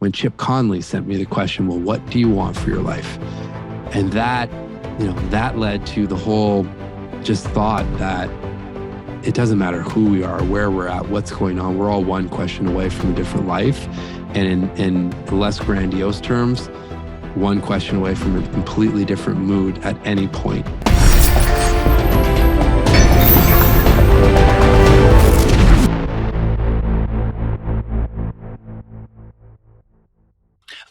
when Chip Conley sent me the question, well, what do you want for your life? And that, that led to the whole just thought that it doesn't matter who we are, where we're at, what's going on. We're all one question away from a different life. And in less grandiose terms, one question away from a completely different mood at any point.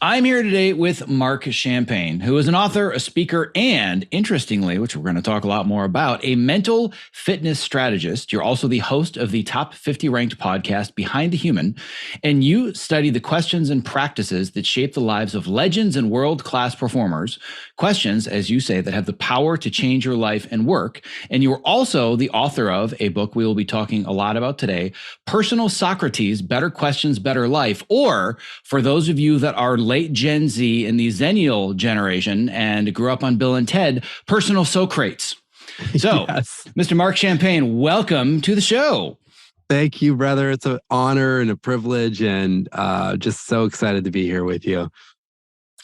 I'm here today with Marc Champagne, who is an author, a speaker, and interestingly, which we're going to talk a lot more about, a mental fitness strategist. You're also the host of the top 50 ranked podcast, Behind the Human, and you study the questions and practices that shape the lives of legends and world-class performers. Questions, as you say, that have the power to change your life and work. And you're also the author of a book we will be talking a lot about today, Personal Socrates, Better Questions, Better Life. Or for those of you that are late Gen Z in the Zennial generation and grew up on Bill and Ted, Personal Socrates. So, yes. Mr. Marc Champagne, welcome to the show. Thank you, brother. It's an honor and a privilege, and just so excited to be here with you.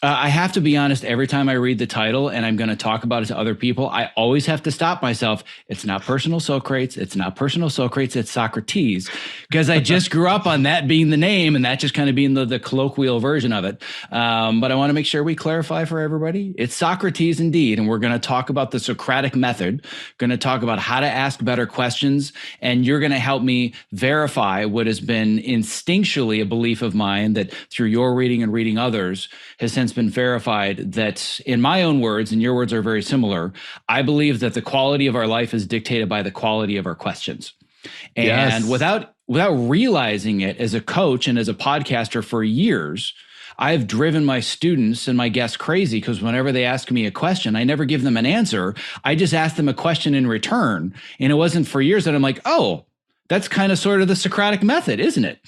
I have to be honest, every time I read the title and I'm going to talk about it to other people, I always have to stop myself. It's not Personal Socrates. It's not Personal Socrates. It's Socrates, because I just grew up on that being the name and that just kind of being the colloquial version of it. But I want to make sure we clarify for everybody. It's Socrates indeed. And we're going to talk about the Socratic method, going to talk about how to ask better questions. And you're going to help me verify what has been instinctually a belief of mine that through your reading and reading others has since been verified, that in my own words, and your words are very similar, I believe that the quality of our life is dictated by the quality of our questions. And yes. without realizing it, as a coach and as a podcaster for years, I've driven my students and my guests crazy, because whenever they ask me a question, I never give them an answer. I just ask them a question in return. And it wasn't for years that I'm like, oh, that's kind of sort of the Socratic method, isn't it?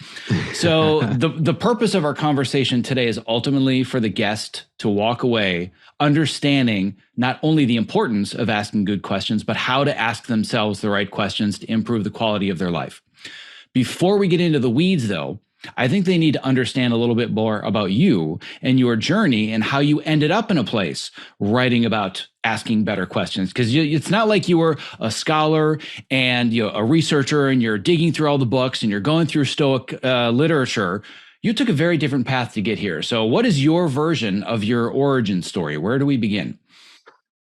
So the purpose of our conversation today is ultimately for the guest to walk away understanding not only the importance of asking good questions, but how to ask themselves the right questions to improve the quality of their life. Before we get into the weeds, though, I think they need to understand a little bit more about you and your journey and how you ended up in a place writing about asking better questions. Because it's not like you were a scholar and a researcher and you're digging through all the books and you're going through Stoic literature. You took a very different path to get here. So what is your version of your origin story? Where do we begin?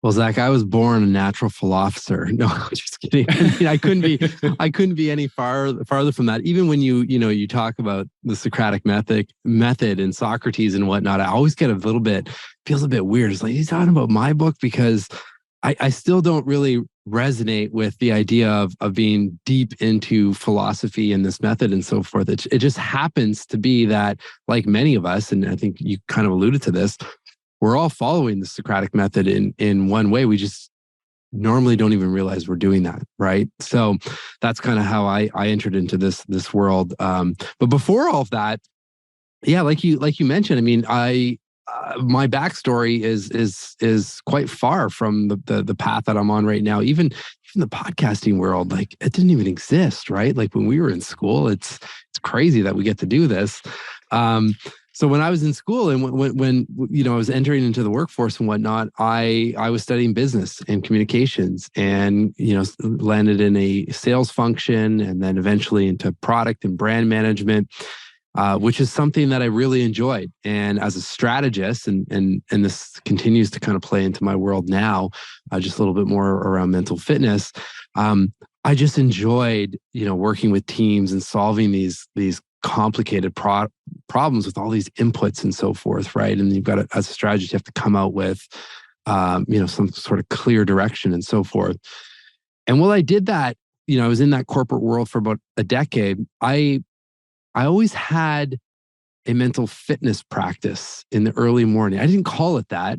Well, Zack, I was born a natural philosopher. No, I'm just kidding. I mean, I couldn't be any farther from that. Even when you talk about the Socratic method and Socrates and whatnot, I always get feels a bit weird. It's like, he's talking about my book, because I still don't really resonate with the idea of being deep into philosophy and this method and so forth. It just happens to be that, like many of us, and I think you kind of alluded to this, we're all following the Socratic method in one way. We just normally don't even realize we're doing that, right? So that's kind of how I entered into this world. But before all of that, yeah, like you mentioned, I mean, my backstory is quite far from the path that I'm on right now. Even the podcasting world, like, it didn't even exist, right? Like when we were in school, it's crazy that we get to do this. So when I was in school and when I was entering into the workforce and whatnot, I was studying business and communications, and landed in a sales function, and then eventually into product and brand management, which is something that I really enjoyed. And as a strategist, and this continues to kind of play into my world now, just a little bit more around mental fitness. I just enjoyed working with teams and solving these complicated problems with all these inputs and so forth, right? And you've got to, as a strategist, you have to come out with, some sort of clear direction and so forth. And while I did that, I was in that corporate world for about a decade. I always had a mental fitness practice in the early morning. I didn't call it that.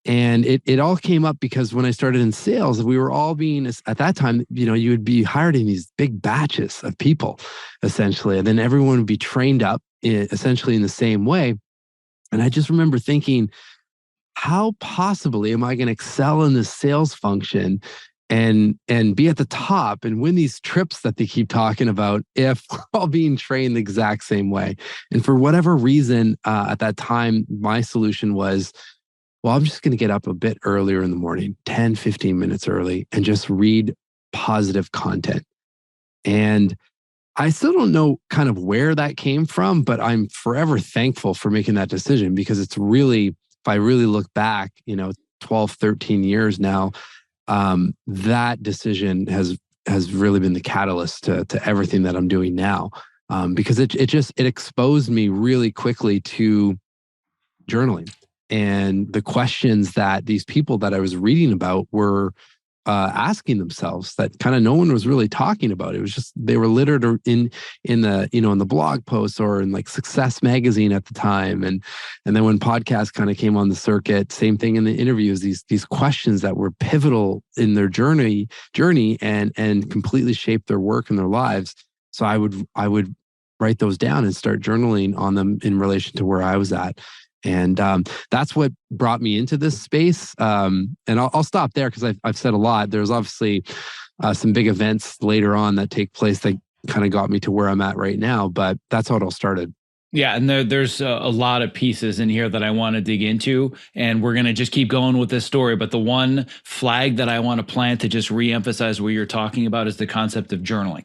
And it all came up because when I started in sales, we were all being, at that time, you would be hired in these big batches of people, essentially. And then everyone would be trained up essentially in the same way. And I just remember thinking, how possibly am I going to excel in this sales function and be at the top and win these trips that they keep talking about if we're all being trained the exact same way. And for whatever reason, at that time, my solution was, well, I'm just going to get up a bit earlier in the morning, 10, 15 minutes early, and just read positive content. And I still don't know kind of where that came from, but I'm forever thankful for making that decision, because it's really, if I really look back, 12, 13 years now, that decision has really been the catalyst to everything that I'm doing now. Because it exposed me really quickly to journaling and the questions that these people that I was reading about were asking themselves, that kind of no one was really talking about. It was just, they were littered in the, in the blog posts or in like Success magazine at the time. And then when podcasts kind of came on the circuit, same thing in the interviews, these questions that were pivotal in their journey and completely shaped their work and their lives. So I would write those down and start journaling on them in relation to where I was at. And that's what brought me into this space. And I'll stop there because I've said a lot. There's obviously some big events later on that take place that kind of got me to where I'm at right now. But that's how it all started. Yeah, and there's a lot of pieces in here that I want to dig into, and we're going to just keep going with this story. But the one flag that I want to plant to just reemphasize what you're talking about is the concept of journaling.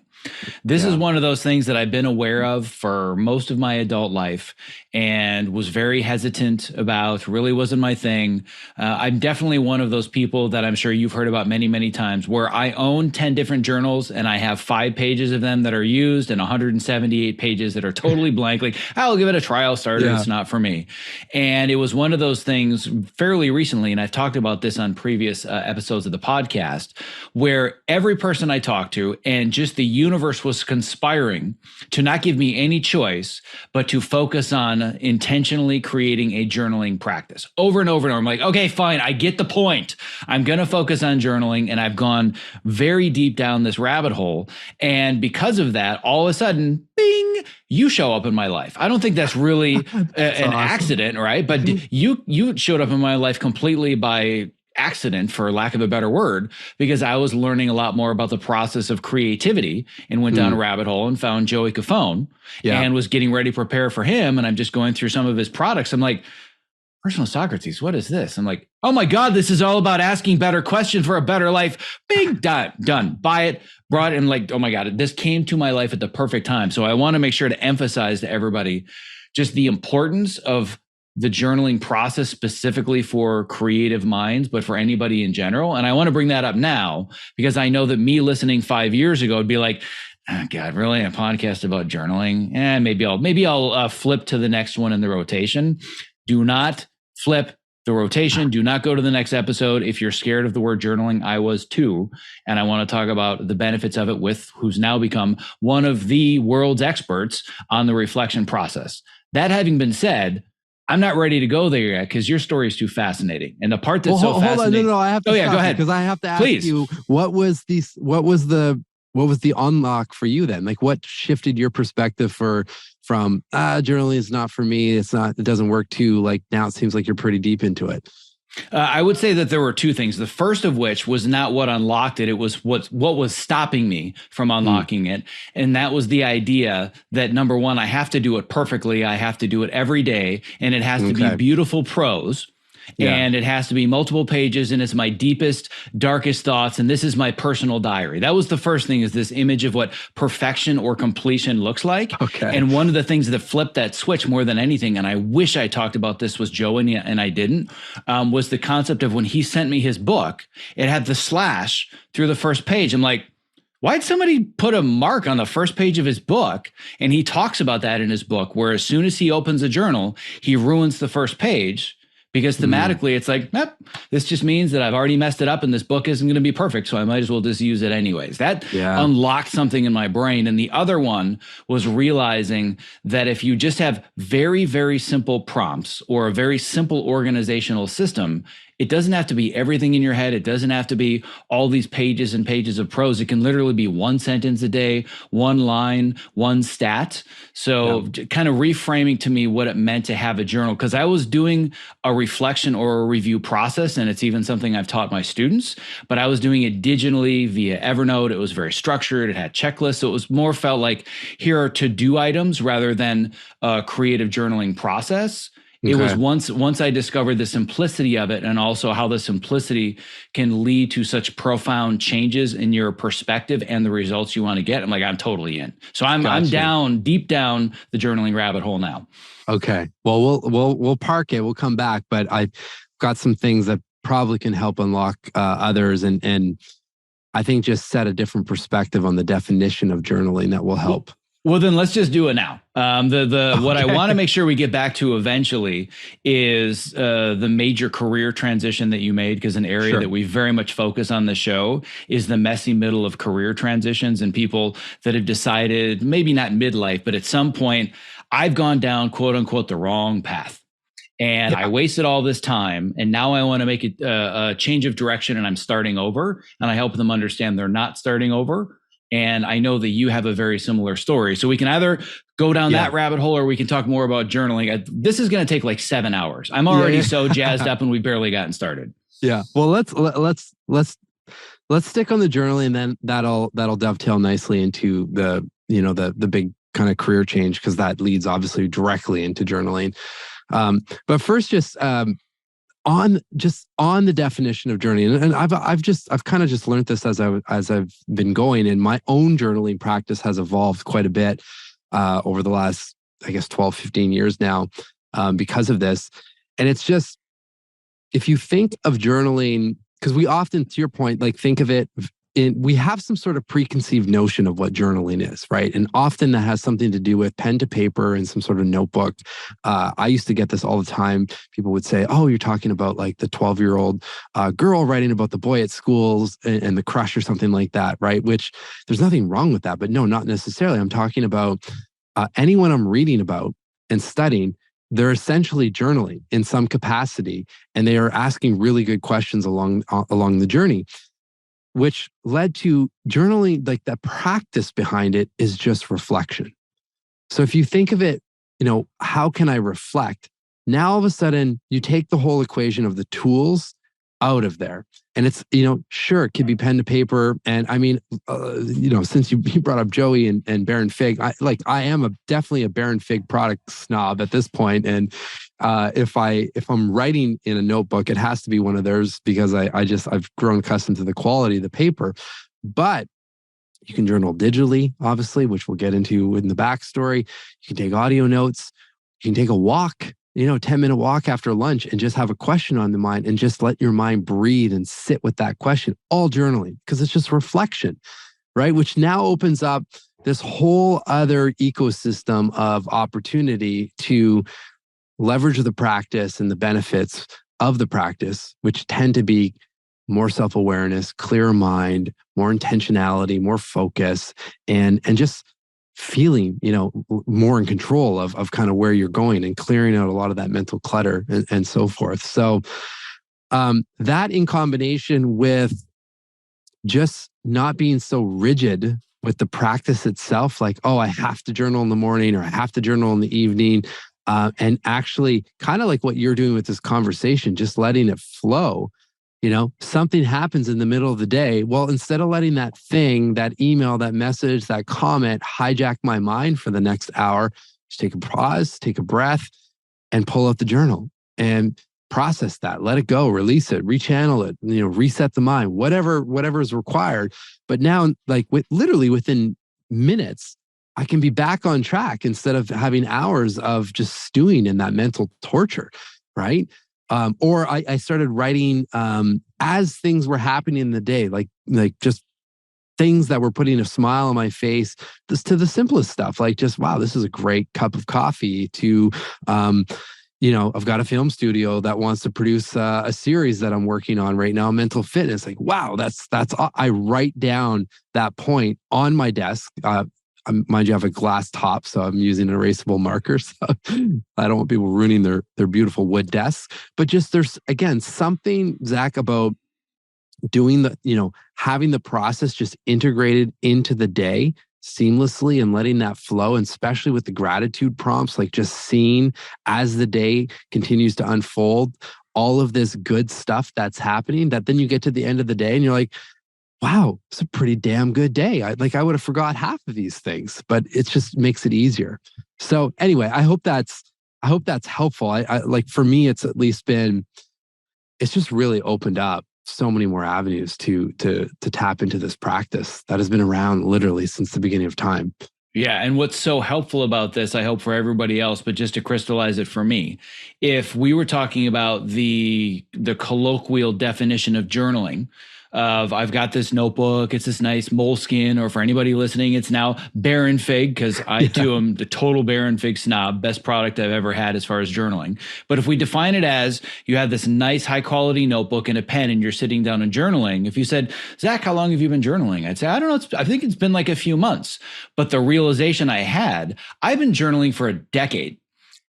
This is one of those things that I've been aware of for most of my adult life and was very hesitant about, really wasn't my thing. I'm definitely one of those people that I'm sure you've heard about many, many times, where I own 10 different journals and I have 5 pages of them that are used and 178 pages that are totally blank. Like, I'll give it a try, I'll start it, it's not for me. And it was one of those things fairly recently, and I've talked about this on previous episodes of the podcast, where every person I talked to and just the universe was conspiring to not give me any choice, but to focus on intentionally creating a journaling practice over and over and over. I'm like, okay, fine. I get the point. I'm going to focus on journaling. And I've gone very deep down this rabbit hole. And because of that, all of a sudden, bing, you show up in my life. I don't think that's really an accident, right? But you showed up in my life completely by accident, for lack of a better word, because I was learning a lot more about the process of creativity and went down a rabbit hole and found Joey Cofone and was getting ready to prepare for him. And I'm just going through some of his products. I'm like, Personal Socrates, what is this? I'm like, oh my God, this is all about asking better questions for a better life. Big, done. Buy it, brought it. And like, oh my God, this came to my life at the perfect time. So I want to make sure to emphasize to everybody just the importance of the journaling process specifically for creative minds, but for anybody in general. And I want to bring that up now because I know that me listening 5 years ago would be like, oh God, really? A podcast about journaling? Maybe I'll flip to the next one in the rotation. Do not flip the rotation. Do not go to the next episode. If you're scared of the word journaling, I was too. And I want to talk about the benefits of it with who's now become one of the world's experts on the reflection process. That having been said, I'm not ready to go there yet because your story is too fascinating. And the part that's fascinating. No, I have to. Go ahead. Because I have to ask you, what was the unlock for you then? Like, what shifted your perspective from journaling is not for me. It doesn't work too. Like, now it seems like you're pretty deep into it. I would say that there were 2 things. The first of which was not what unlocked it. It was what was stopping me from unlocking it. And that was the idea that, number one, I have to do it perfectly. I have to do it every day. And it has to be beautiful prose. And it has to be multiple pages, and it's my deepest, darkest thoughts. And this is my personal diary. That was the first thing, is this image of what perfection or completion looks like. Okay. And one of the things that flipped that switch more than anything, and I wish I talked about this with Joe and I didn't, was the concept of when he sent me his book, it had the slash through the first page. I'm like, why'd somebody put a mark on the first page of his book? And he talks about that in his book, where as soon as he opens a journal, he ruins the first page. Because thematically, it's like, nope, this just means that I've already messed it up and this book isn't going to be perfect, so I might as well just use it anyways. That unlocked something in my brain. And the other one was realizing that if you just have very, very simple prompts or a very simple organizational system, It doesn't have to be everything in your head. It doesn't have to be all these pages and pages of prose. It can literally be one sentence a day, one line, one stat. So kind of reframing to me what it meant to have a journal, because I was doing a reflection or a review process, and it's even something I've taught my students, but I was doing it digitally via Evernote. It was very structured. It had checklists. So it was more felt like here are to-do items rather than a creative journaling process. It was once I discovered the simplicity of it, and also how the simplicity can lead to such profound changes in your perspective and the results you want to get. I'm like, I'm totally in. So I'm down deep down the journaling rabbit hole now. Okay. Well, we'll park it. We'll come back, but I've got some things that probably can help unlock others, and I think just set a different perspective on the definition of journaling that will help. Well, then let's just do it now. What I want to make sure we get back to eventually is the major career transition that you made, because an area that we very much focus on the show is the messy middle of career transitions and people that have decided, maybe not midlife, but at some point, I've gone down, quote unquote, the wrong path. And I wasted all this time, and now I want to make a change of direction, and I'm starting over. And I help them understand they're not starting over. And I know that you have a very similar story. So we can either go down that rabbit hole, or we can talk more about journaling. This is going to take like 7 hours. I'm already so jazzed up, and we've barely gotten started. Yeah. Well, let's stick on the journaling, and then that'll dovetail nicely into the big kind of career change, because that leads obviously directly into journaling. But first, just on the definition of journaling, and I've kind of just learned this as I've been going, and my own journaling practice has evolved quite a bit over the last, I guess, 12, 15 years now, because of this. And it's just, if you think of journaling, because we often, to your point, like think of it we have some sort of preconceived notion of what journaling is, right? And often that has something to do with pen to paper and some sort of notebook. I used to get this all the time. People would say, oh, you're talking about like the 12-year-old girl writing about the boy at schools and the crush or something like that, right? Which there's nothing wrong with that, but no, not necessarily. I'm talking about anyone I'm reading about and studying. They're essentially journaling in some capacity, and they are asking really good questions along the journey, which led to journaling. Like the practice behind it is just reflection. So if you think of it, how can I reflect? Now all of a sudden you take the whole equation of the tools out of there. And it's, sure, it could be pen to paper. And I mean, since you brought up Joey and Baron Fig, I am definitely a Baron Fig product snob at this point. And if I'm writing in a notebook, it has to be one of theirs, because I've grown accustomed to the quality of the paper. But you can journal digitally, obviously, which we'll get into in the backstory. You can take audio notes. You can take a walk, 10-minute walk after lunch, and just have a question on the mind, and just let your mind breathe and sit with that question, all journaling, because it's just reflection, right? Which now opens up this whole other ecosystem of opportunity to leverage the practice and the benefits of the practice, which tend to be more self-awareness, clearer mind, more intentionality, more focus, and just feeling, more in control of kind of where you're going, and clearing out a lot of that mental clutter and so forth. So that, in combination with just not being so rigid with the practice itself, like, oh, I have to journal in the morning, or I have to journal in the evening, and actually kind of like what you're doing with this conversation, just letting it flow. Something happens in the middle of the day. Well, instead of letting that thing, that email, that message, that comment hijack my mind for the next hour, just take a pause, take a breath, and pull out the journal and process that. Let it go, release it, rechannel it, reset the mind, whatever is required. But now, like literally within minutes, I can be back on track instead of having hours of just stewing in that mental torture, right? Or I started writing as things were happening in the day, like just things that were putting a smile on my face, to the simplest stuff, like just, wow, this is a great cup of coffee, to, I've got a film studio that wants to produce a series that I'm working on right now, mental fitness. Like, wow, that's I write down that point on my desk. mind you, I have a glass top, so I'm using an erasable marker. So I don't want people ruining their beautiful wood desks. But just there's, again, something, Zack, about doing having the process just integrated into the day seamlessly and letting that flow, and especially with the gratitude prompts, like just seeing as the day continues to unfold, all of this good stuff that's happening, that then you get to the end of the day and you're like, wow, it's a pretty damn good day. I would have forgot half of these things, but it just makes it easier. So anyway, I hope that's helpful. I like, for me, it's at least been, it's just really opened up so many more avenues to tap into this practice that has been around literally since the beginning of time. Yeah. And what's so helpful about this, I hope for everybody else, but just to crystallize it for me, if we were talking about the colloquial definition of journaling, of I've got this notebook, it's this nice moleskin, or for anybody listening, it's now Baron Fig, because I too am the total Baron Fig snob, best product I've ever had as far as journaling. But if we define it as you have this nice high quality notebook and a pen and you're sitting down and journaling, if you said, Zack, how long have you been journaling? I'd say, I don't know, I think it's been like a few months. But the realization I had, I've been journaling for a decade,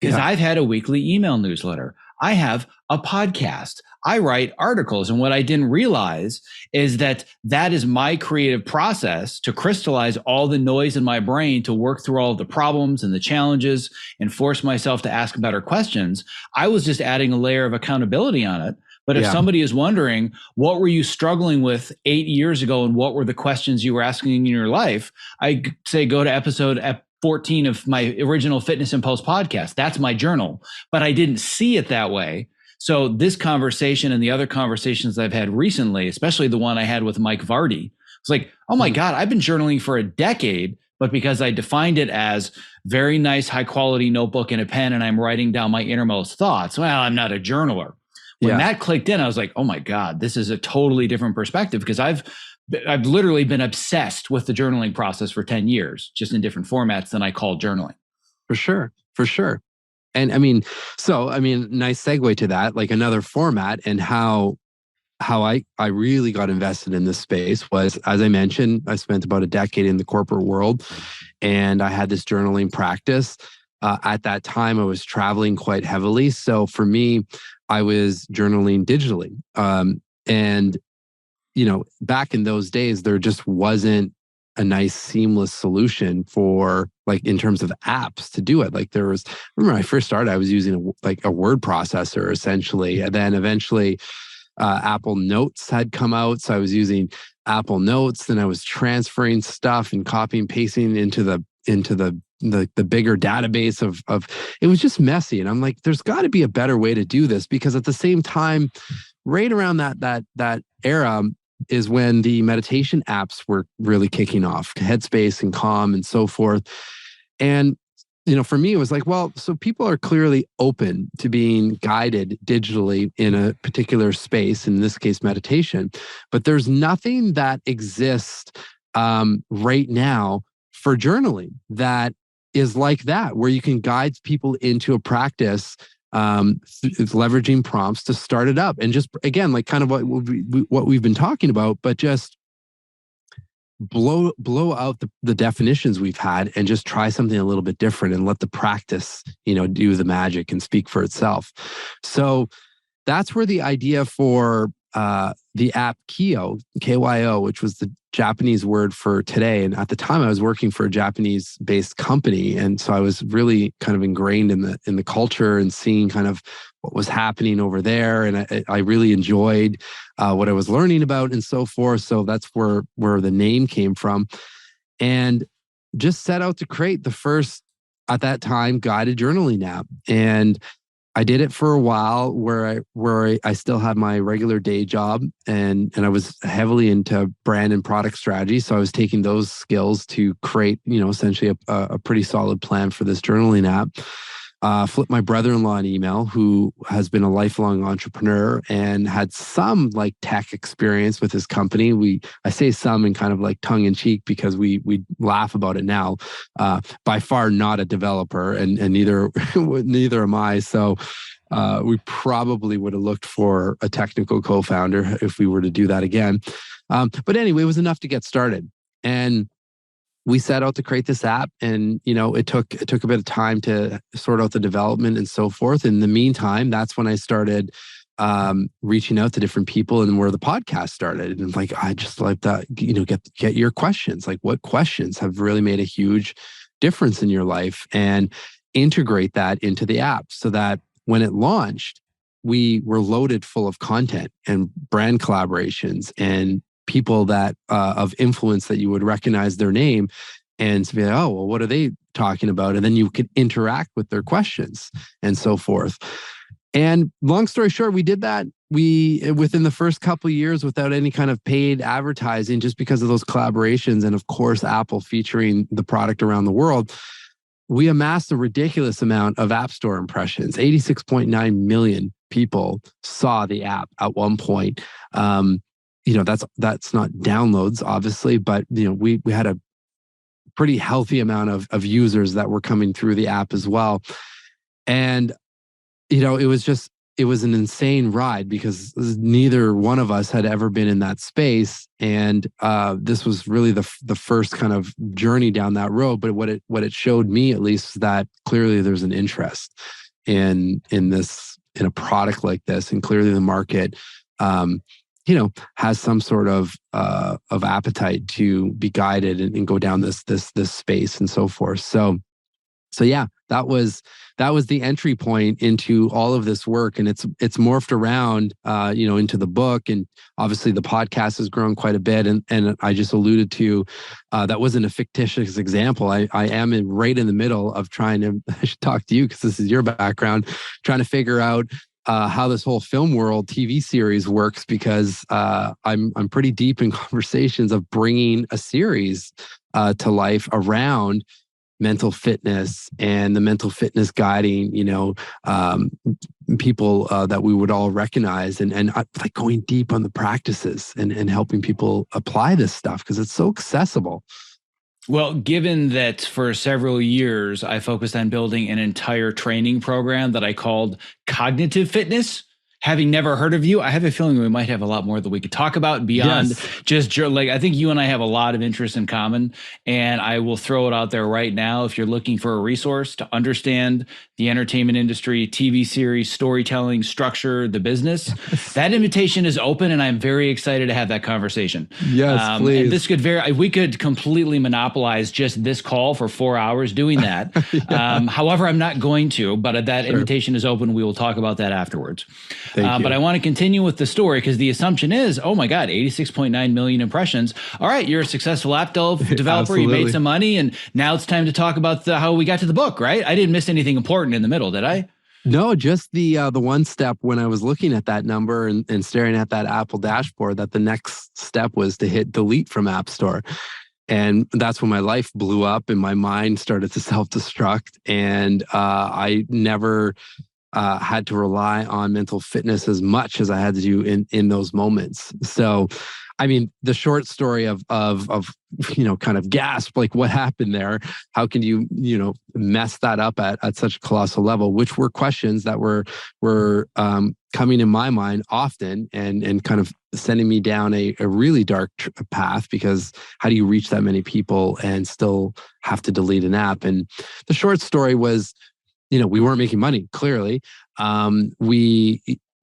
because I've had a weekly email newsletter. I have a podcast. I write articles. And what I didn't realize is that is my creative process to crystallize all the noise in my brain, to work through all of the problems and the challenges and force myself to ask better questions. I was just adding a layer of accountability on it. But if somebody is wondering, what were you struggling with 8 years ago and what were the questions you were asking in your life? I say, go to episode 14 of my original Fitness Impulse podcast. That's my journal, but I didn't see it that way. So this conversation and the other conversations I've had recently, especially the one I had with Mike Vardy, it's like, oh my God, I've been journaling for a decade, but because I defined it as very nice, high quality notebook and a pen, and I'm writing down my innermost thoughts, well, I'm not a journaler. When that clicked in, I was like, oh my God, this is a totally different perspective, because I've literally been obsessed with the journaling process for 10 years, just in different formats than I call journaling. For sure. And nice segue to that, like another format, and how I really got invested in this space was, as I mentioned, I spent about a decade in the corporate world, and I had this journaling practice. At that time, I was traveling quite heavily. So for me, I was journaling digitally. And back in those days, there just wasn't a nice seamless solution for, like, in terms of apps to do it. Like, remember when I first started, I was using a word processor essentially. And then eventually Apple Notes had come out. So I was using Apple Notes. Then I was transferring stuff and copying and pasting into the bigger database of it was just messy. And I'm like, there's got to be a better way to do this, because at the same time, right around that era is when the meditation apps were really kicking off, Headspace and Calm and so forth. And, for me, it was like, well, so people are clearly open to being guided digitally in a particular space, in this case, meditation. But there's nothing that exists right now for journaling that is like that, where you can guide people into a practice, leveraging prompts to start it up. And just, again, like kind of what we've been talking about, but just blow out the definitions we've had and just try something a little bit different and let the practice, do the magic and speak for itself. So that's where the idea for the app Kyo, KYO, which was the Japanese word for today. And at the time, I was working for a Japanese-based company, and so I was really kind of ingrained in the culture and seeing kind of what was happening over there. And I really enjoyed what I was learning about and so forth. So that's where the name came from, and just set out to create the first, at that time, guided journaling app. And I did it for a while where I still had my regular day job, and I was heavily into brand and product strategy. So I was taking those skills to create, essentially a pretty solid plan for this journaling app. Flipped my brother-in-law an email, who has been a lifelong entrepreneur and had some like tech experience with his company. I say some in kind of like tongue in cheek, because we laugh about it now. By far not a developer, and neither am I. So we probably would have looked for a technical co-founder if we were to do that again. But anyway, it was enough to get started. And we set out to create this app, and it took a bit of time to sort out the development and so forth. In the meantime, that's when I started reaching out to different people, and where the podcast started. And like, I just like that, get your questions. Like, what questions have really made a huge difference in your life, and integrate that into the app so that when it launched, we were loaded full of content and brand collaborations and people that of influence that you would recognize their name and be like, oh, well, what are they talking about? And then you could interact with their questions and so forth. And long story short, we did that. Within the first couple of years, without any kind of paid advertising, just because of those collaborations, and of course, Apple featuring the product around the world, we amassed a ridiculous amount of App Store impressions. 86.9 million people saw the app at one point. That's not downloads, obviously, but we had a pretty healthy amount of users that were coming through the app as well. And it was an insane ride, because neither one of us had ever been in that space. And this was really the first kind of journey down that road. But what it showed me, at least, is that clearly there's an interest in a product like this. And clearly the market, has some sort of appetite to be guided and go down this space and so forth. So yeah, that was the entry point into all of this work, and it's morphed around, into the book, and obviously the podcast has grown quite a bit. And I just alluded to that wasn't a fictitious example. I am right in the middle of trying to. I should talk to you because this is your background, trying to figure out how this whole film world TV series works, because I'm pretty deep in conversations of bringing a series to life around mental fitness and the mental fitness guiding, people that we would all recognize, and like going deep on the practices and helping people apply this stuff, because it's so accessible. Well, given that for several years, I focused on building an entire training program that I called Cognitive Fitness. Having never heard of you, I have a feeling we might have a lot more that we could talk about beyond just like, I think you and I have a lot of interest in common, and I will throw it out there right now. If you're looking for a resource to understand the entertainment industry, TV series, storytelling, structure, the business, that invitation is open, and I'm very excited to have that conversation. Yes, please. And this we could completely monopolize just this call for 4 hours doing that. However, I'm not going to, but that invitation is open. We will talk about that afterwards. But I want to continue with the story, because the assumption is, oh my God, 86.9 million impressions. All right, you're a successful app developer. You made some money, and now it's time to talk about how we got to the book, right? I didn't miss anything important in the middle, did I? No, just the one step when I was looking at that number and staring at that Apple dashboard, that the next step was to hit delete from App Store. And that's when my life blew up and my mind started to self-destruct. And I never had to rely on mental fitness as much as I had to do in those moments. So, I mean, the short story of kind of gasp, like what happened there? How can you mess that up at such a colossal level? Which were questions that were coming in my mind often, and kind of sending me down a really dark path, because how do you reach that many people and still have to delete an app? And the short story was, we weren't making money, clearly.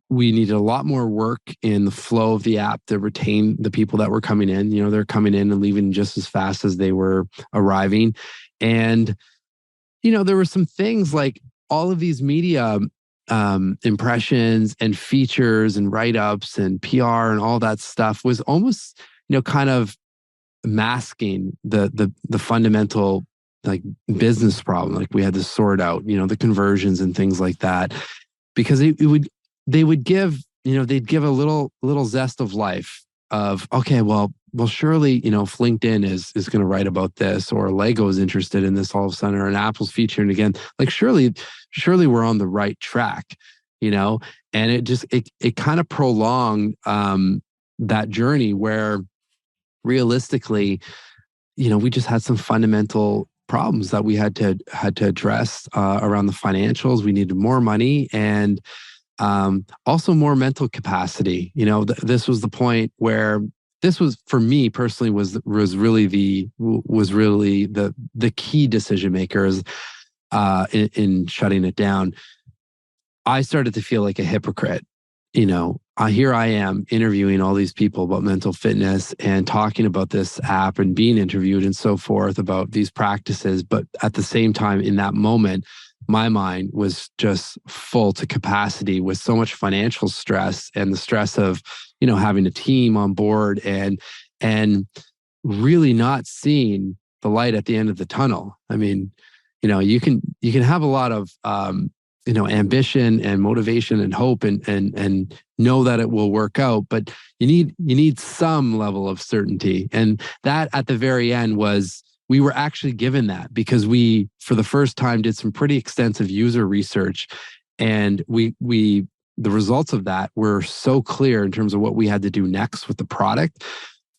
We needed a lot more work in the flow of the app to retain the people that were coming in. They're coming in and leaving just as fast as they were arriving. And, there were some things like all of these media impressions and features and write-ups and PR and all that stuff was almost, kind of masking the fundamental like business problem. Like we had to sort out, the conversions and things like that, because they would give, they'd give a little zest of life of, okay, well, surely, if LinkedIn is going to write about this, or Lego is interested in this all of a sudden, or an Apple's featuring again, like surely we're on the right track, and it kind of prolonged that journey where realistically, we just had some fundamental problems that we had to address around the financials. We needed more money, and also more mental capacity. This was the point where this was for me personally was really the key decision makers in shutting it down. I started to feel like a hypocrite. Here I am interviewing all these people about mental fitness and talking about this app and being interviewed and so forth about these practices. But at the same time, in that moment, my mind was just full to capacity with so much financial stress and the stress of, having a team on board and really not seeing the light at the end of the tunnel. I mean, you can have a lot of ambition and motivation and hope and know that it will work out, but you need some level of certainty. And that at the very end we were actually given that because we, for the first time, did some pretty extensive user research, and the results of that were so clear in terms of what we had to do next with the product.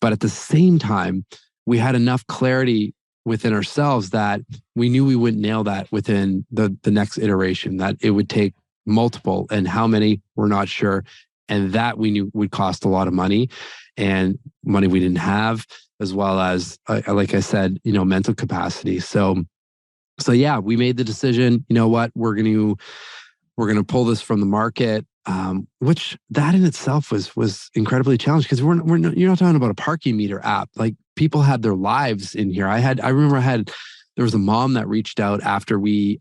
But at the same time, we had enough clarity within ourselves that we knew we wouldn't nail that within the next iteration, that it would take multiple, and how many, we're not sure. And that we knew would cost a lot of money, and money we didn't have, as well as, like I said, mental capacity. So yeah, we made the decision, you know what, we're going to pull this from the market, which that in itself was incredibly challenging, because you're not talking about a parking meter app. Like, people had their lives in here. I remember there was a mom that reached out after we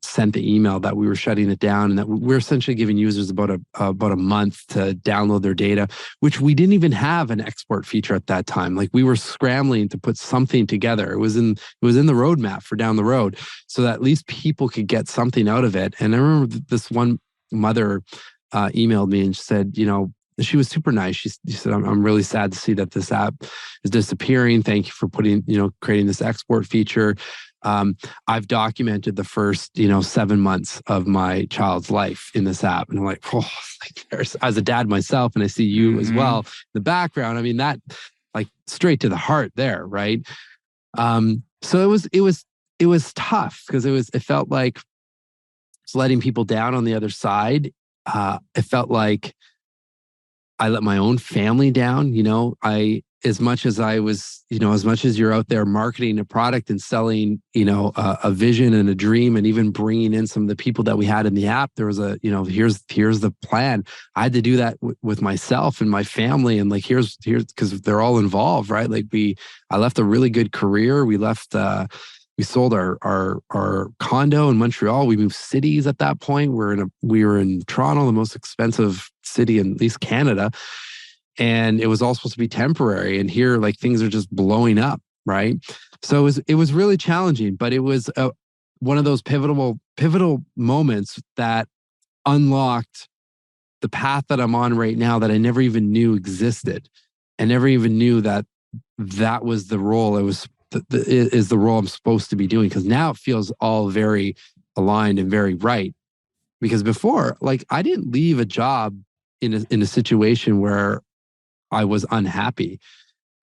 sent the email that we were shutting it down, and that we're essentially giving users about a month to download their data, which we didn't even have an export feature at that time. Like, we were scrambling to put something together. It was in the roadmap for down the road, so that at least people could get something out of it. And I remember this one mother emailed me and said, she was super nice. She said, I'm really sad to see that this app is disappearing. Thank you for creating this export feature. I've documented the first, 7 months of my child's life in this app. And I'm like, as a dad myself, and I see you as well in the background. I mean, that, like, straight to the heart there, right? So it was tough, because it felt like it's letting people down on the other side. It felt like I let my own family down. As much as you're out there marketing a product and selling, a vision and a dream, and even bringing in some of the people that we had in the app, there was here's the plan. I had to do that with myself and my family, and like, here's because they're all involved, right? Like, I left a really good career. We sold our condo in Montreal. We moved cities at that point. We were in Toronto, the most expensive city in at least Canada. And it was all supposed to be temporary. And here, like, things are just blowing up, right? So it was really challenging, but it was one of those pivotal moments that unlocked the path that I'm on right now, that I never even knew existed. I never even knew that was the role is the role I'm supposed to be doing, because now it feels all very aligned and very right. Because before, like, I didn't leave a job in a situation where I was unhappy.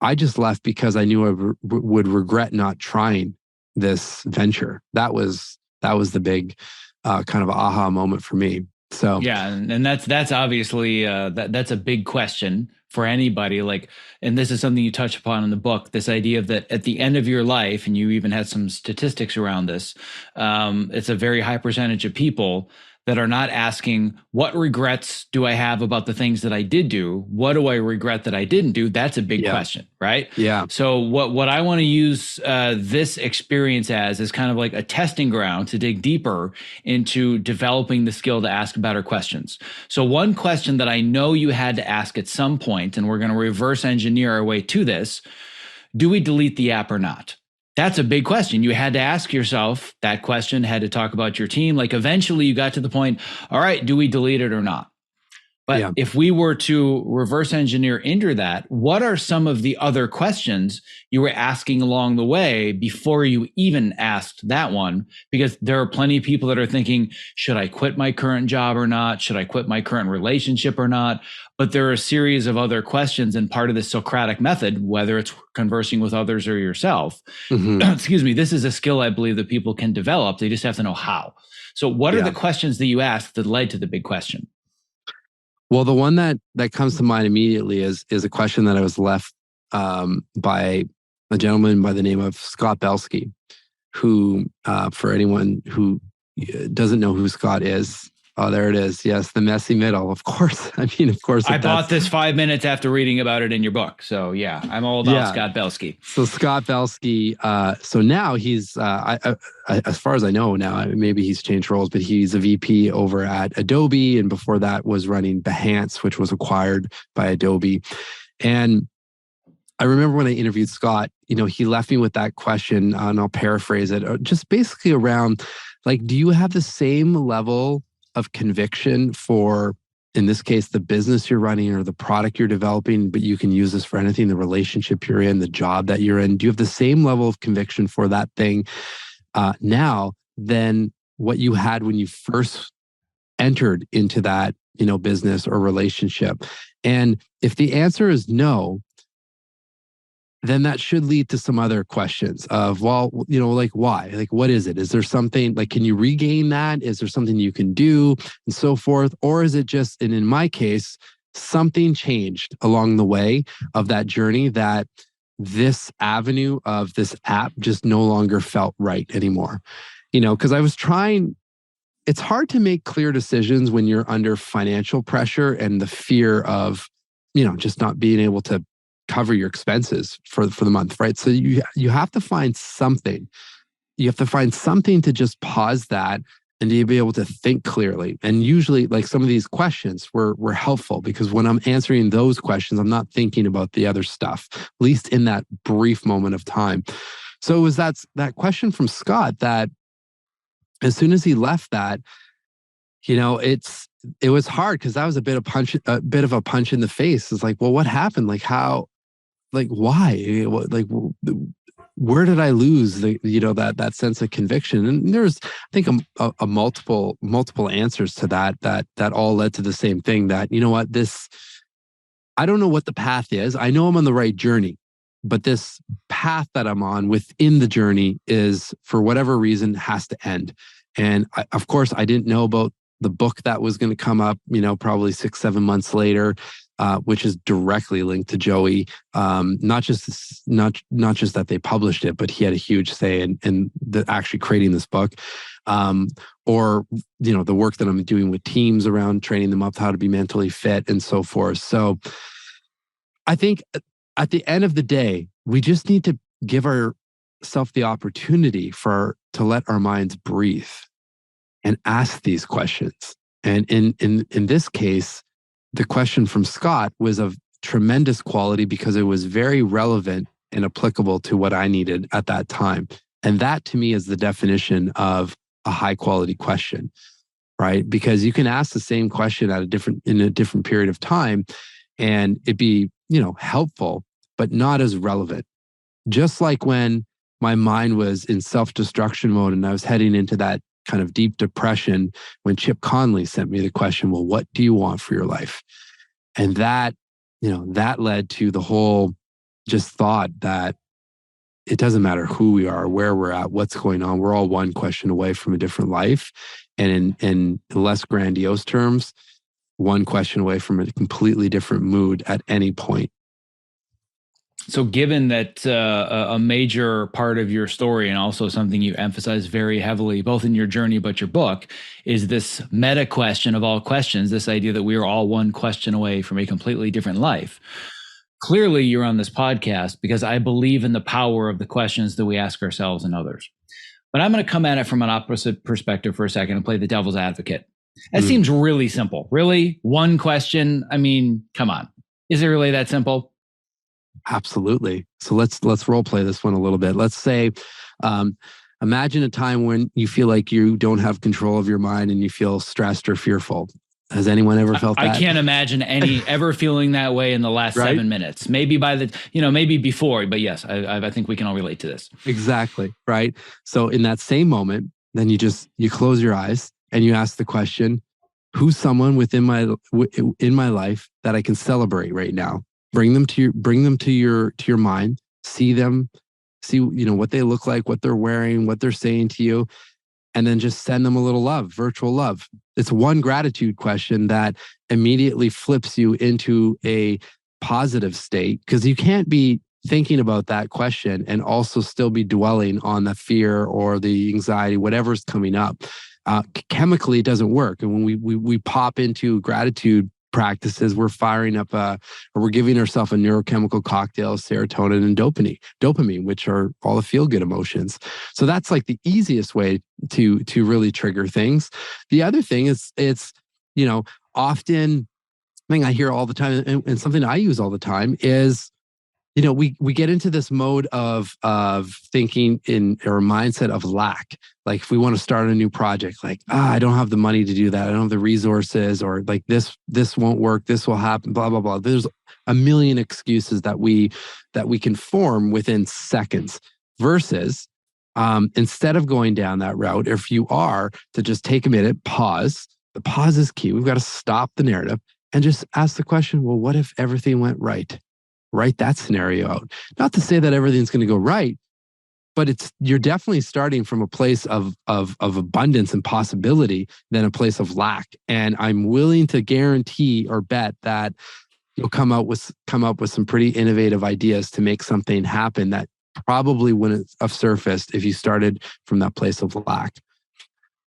I just left because I knew I would regret not trying this venture. That was the big kind of aha moment for me. So yeah, and that's obviously that's a big question for anybody. Like, and this is something you touch upon in the book, this idea of that at the end of your life, and you even had some statistics around this. It's a very high percentage of people that are not asking, what regrets do I have about the things that I did do? What do I regret that I didn't do? That's a big question, right? Yeah. So what I want to use this experience as is kind of like a testing ground to dig deeper into developing the skill to ask better questions. So one question that I know you had to ask at some point, and we're going to reverse engineer our way to this: do we delete the app or not? That's a big question. You had to ask yourself that question, had to talk about your team. Like, eventually you got to the point, all right, do we delete it or not? But if we were to reverse engineer into that, what are some of the other questions you were asking along the way before you even asked that one? Because there are plenty of people that are thinking, should I quit my current job or not? Should I quit my current relationship or not? But there are a series of other questions, and part of the Socratic method, whether it's conversing with others or yourself, excuse me, this is a skill I believe that people can develop. They just have to know how. So what are the questions that you asked that led to the big question? Well, the one that comes to mind immediately is a question that I was left by a gentleman by the name of Scott Belsky, who, for anyone who doesn't know who Scott is, oh, there it is. Yes, the messy middle. Of course. I mean, of course. I bought this 5 minutes after reading about it in your book. So yeah, I'm all about Scott Belsky. So Scott Belsky. So now he's, as far as I know now, maybe he's changed roles, but he's a VP over at Adobe, and before that was running Behance, which was acquired by Adobe. And I remember when I interviewed Scott, he left me with that question, and I'll paraphrase it, just basically around, like, do you have the same level of conviction for, in this case, the business you're running or the product you're developing, but you can use this for anything, the relationship you're in, the job that you're in? Do you have the same level of conviction for that thing now than what you had when you first entered into that, business or relationship? And if the answer is no, then that should lead to some other questions of, well, like, why? Like, what is it? Is there something, like, can you regain that? Is there something you can do and so forth? Or is it just, and in my case, something changed along the way of that journey that this avenue of this app just no longer felt right anymore? Because I was trying, it's hard to make clear decisions when you're under financial pressure and the fear of, just not being able to cover your expenses for the month, right? So you have to find something. You have to find something to just pause that and to be able to think clearly. And usually, like, some of these questions were helpful, because when I'm answering those questions, I'm not thinking about the other stuff, at least in that brief moment of time. So it was that question from Scott that, as soon as he left that, it was hard, because that was a bit of a punch in the face. It's like, well, what happened? Like, how? Like, why? Like, where did I lose that sense of conviction? And there's, I think, a multiple answers to that all led to the same thing. That, I don't know what the path is. I know I'm on the right journey, but this path that I'm on within the journey is, for whatever reason, has to end. And of course, I didn't know about the book that was going to come up, probably 6-7 months later. Which is directly linked to Joey. Not just that they published it, but he had a huge say in actually creating this book, or the work that I'm doing with teams around training them up how to be mentally fit and so forth. So I think at the end of the day, we just need to give ourselves the opportunity to let our minds breathe and ask these questions. And in this case, the question from Scott was of tremendous quality, because it was very relevant and applicable to what I needed at that time. And that, to me, is the definition of a high quality question, right? Because you can ask the same question in a different period of time, and it'd be, helpful, but not as relevant. Just like when my mind was in self-destruction mode and I was heading into that kind of deep depression, when Chip Conley sent me the question, well, what do you want for your life? And that, that led to the whole just thought that it doesn't matter who we are, where we're at, what's going on. We're all one question away from a different life. And in less grandiose terms, one question away from a completely different mood at any point. So given that a major part of your story, and also something you emphasize very heavily, both in your journey but your book, is this meta question of all questions, this idea that we are all one question away from a completely different life. Clearly, you're on this podcast because I believe in the power of the questions that we ask ourselves and others. But I'm going to come at it from an opposite perspective for a second and play the devil's advocate. That seems really simple. Really? One question? I mean, come on. Is it really that simple? Absolutely. So let's role play this one a little bit. Let's say, imagine a time when you feel like you don't have control of your mind and you feel stressed or fearful. Has anyone ever felt that? I can't imagine ever feeling that way in the last 7 minutes. Maybe maybe before, but yes, I think we can all relate to this. Exactly. Right. So in that same moment, then you close your eyes and you ask the question, who's someone in my life that I can celebrate right now? Bring them to your mind, see them, see, what they look like, what they're wearing, what they're saying to you, and then just send them a little love, virtual love. It's one gratitude question that immediately flips you into a positive state, because you can't be thinking about that question and also still be dwelling on the fear or the anxiety, whatever's coming up. Chemically, it doesn't work. And when we pop into gratitude practices, we're firing up or we're giving ourselves a neurochemical cocktail of serotonin and dopamine, which are all the feel-good emotions. So that's like the easiest way to really trigger things. The other thing is it's, often thing I hear all the time, and something I use all the time is, we get into this mode of thinking or mindset of lack. Like if we want to start a new project, like, I don't have the money to do that. I don't have the resources, or like this won't work. This will happen, blah, blah, blah. There's a million excuses that we can form within seconds versus instead of going down that route, if you are to just take a minute, pause. The pause is key. We've got to stop the narrative and just ask the question, well, what if everything went right? Write that scenario out. Not to say that everything's going to go right, but you're definitely starting from a place of abundance and possibility than a place of lack. And I'm willing to guarantee or bet that you'll come up with some pretty innovative ideas to make something happen that probably wouldn't have surfaced if you started from that place of lack.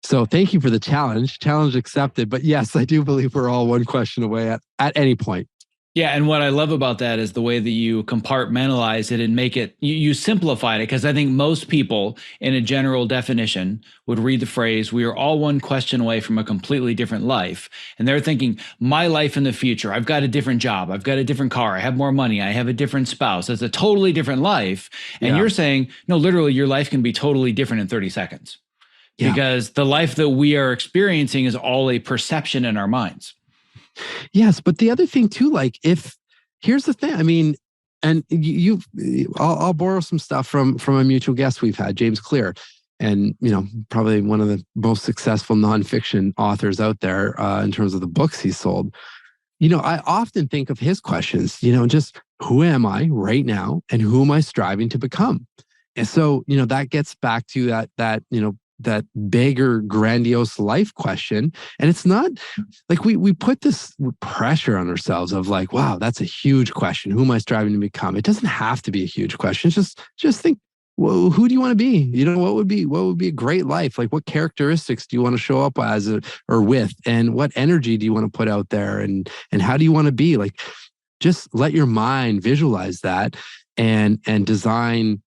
So thank you for the challenge. Challenge accepted. But yes, I do believe we're all one question away at any point. Yeah. And what I love about that is the way that you compartmentalize it and make it, you simplify it. Because I think most people in a general definition would read the phrase, we are all one question away from a completely different life. And they're thinking, my life in the future, I've got a different job, I've got a different car, I have more money, I have a different spouse. It's a totally different life. And you're saying, no, literally your life can be totally different in 30 seconds. Yeah. Because the life that we are experiencing is all a perception in our minds. Yes, but the other thing too, like here's the thing. I mean, and I'll borrow some stuff from a mutual guest we've had, James Clear, and probably one of the most successful nonfiction authors out there in terms of the books he's sold. I often think of his questions. Just who am I right now, and who am I striving to become? And so that gets back to that big or grandiose life question. And it's not like we put this pressure on ourselves of like, wow, that's a huge question. Who am I striving to become? It doesn't have to be a huge question. It's just think, well, who do you want to be? What would be a great life? Like what characteristics do you want to show up as or with? And what energy do you want to put out there? And how do you want to be? Like, just let your mind visualize that and design,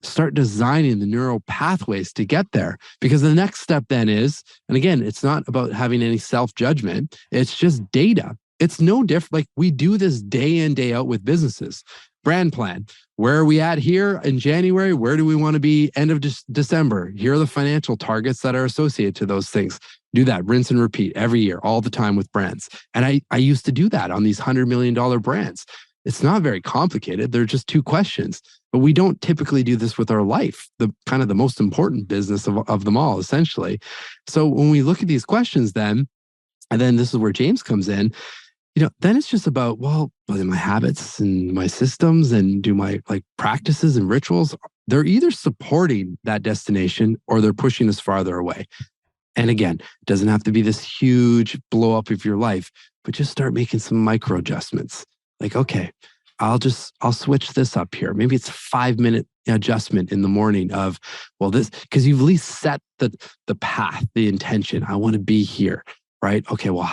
start designing the neural pathways to get there. Because the next step then is, and again, it's not about having any self-judgment. It's just data. It's no different. Like we do this day in, day out with businesses. Brand plan. Where are we at here in January? Where do we want to be end of December? Here are the financial targets that are associated to those things. Do that, rinse and repeat every year, all the time with brands. And I used to do that on these $100 million brands. It's not very complicated. They're just two questions. But we don't typically do this with our life, the kind of the most important business of them all, essentially. So when we look at these questions then, and then this is where James comes in, then it's just about, well, my habits and my systems and do my practices and rituals, they're either supporting that destination or they're pushing us farther away. And again, it doesn't have to be this huge blow up of your life, but just start making some micro adjustments. Like, okay, I'll switch this up here. Maybe it's a 5-minute adjustment in the morning of, well, this, because you've at least set the path, the intention. I want to be here, right? Okay, well,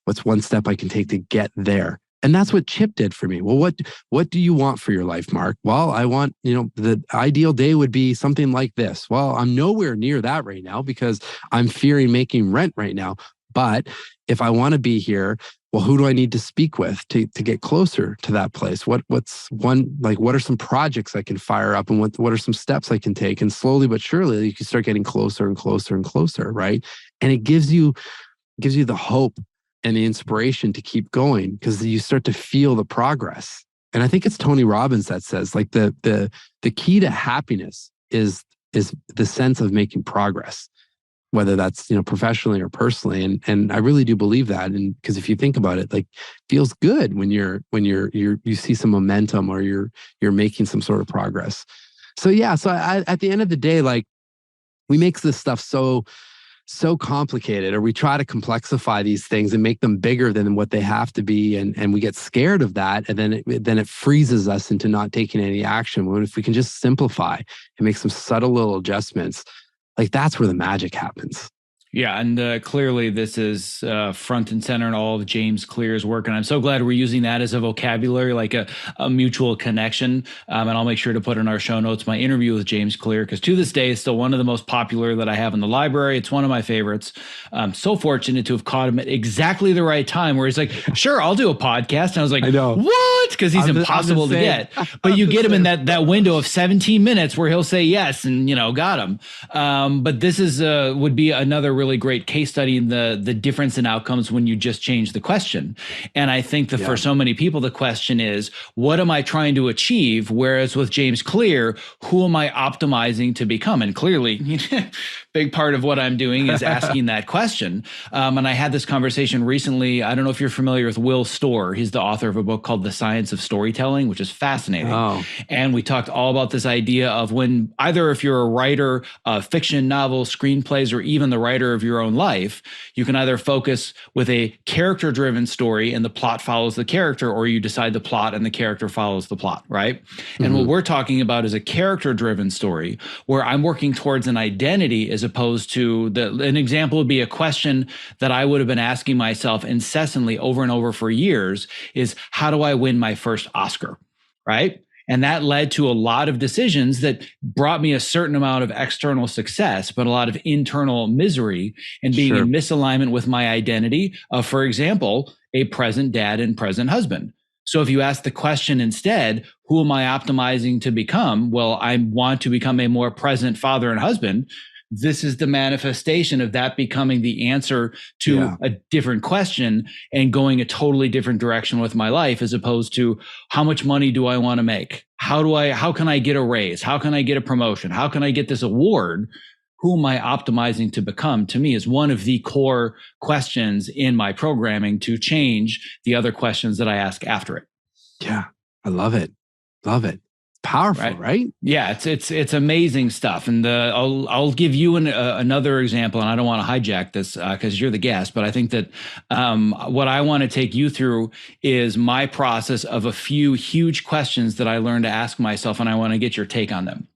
what's one step I can take to get there? And that's what Chip did for me. Well, what do you want for your life, Mark? Well, I want, the ideal day would be something like this. Well, I'm nowhere near that right now because I'm fearing making rent right now. But if I want to be here, well, who do I need to speak with to get closer to that place? What are some projects I can fire up, and what are some steps I can take? And slowly but surely, you can start getting closer and closer and closer, right? And it gives you the hope and the inspiration to keep going because you start to feel the progress. And I think it's Tony Robbins that says like the key to happiness is the sense of making progress, whether that's professionally or personally. And I really do believe that. And because if you think about it, like feels good when you see some momentum or you're making some sort of progress. So yeah, so at the end of the day, like we make this stuff so so complicated, or we try to complexify these things and make them bigger than what they have to be, and we get scared of that, and then it freezes us into not taking any action. When if we can just simplify and make some subtle little adjustments, like that's where the magic happens. Yeah, and clearly this is front and center in all of James Clear's work, and I'm so glad we're using that as a vocabulary, like a mutual connection. And I'll make sure to put in our show notes my interview with James Clear, because to this day, it's still one of the most popular that I have in the library. It's one of my favorites. I'm so fortunate to have caught him at exactly the right time, where he's like, "Sure, I'll do a podcast," and I was like, "I know what?" Because he's impossible to get, but you get him in that window of 17 minutes where he'll say yes, and got him. But this is would be another really great case study in the difference in outcomes when you just change the question. And I think that for so many people, the question is, what am I trying to achieve? Whereas with James Clear, who am I optimizing to become? And clearly, big part of what I'm doing is asking that question. And I had this conversation recently. I don't know if you're familiar with Will Storr. He's the author of a book called The Science of Storytelling, which is fascinating. Oh. And we talked all about this idea of when either if you're a writer of fiction, novels, screenplays, or even the writer of your own life, you can either focus with a character-driven story and the plot follows the character, or you decide the plot and the character follows the plot, right? And what we're talking about is a character-driven story where I'm working towards an identity, as opposed to an example would be a question that I would have been asking myself incessantly over and over for years is, how do I win my first Oscar, right? And that led to a lot of decisions that brought me a certain amount of external success, but a lot of internal misery and being in misalignment with my identity of, for example, a present dad and present husband. So if you ask the question instead, who am I optimizing to become? Well, I want to become a more present father and husband. This is the manifestation of that becoming the answer to a different question and going a totally different direction with my life, as opposed to how much money do I want to make? How can I get a raise? How can I get a promotion? How can I get this award? Who am I optimizing to become? To me, is one of the core questions in my programming to change the other questions that I ask after it. Yeah, I love it. Love it. Powerful, right? Yeah, it's amazing stuff. And I'll give you another example, and I don't want to hijack this because you're the guest, but I think that what I want to take you through is my process of a few huge questions that I learned to ask myself, and I want to get your take on them.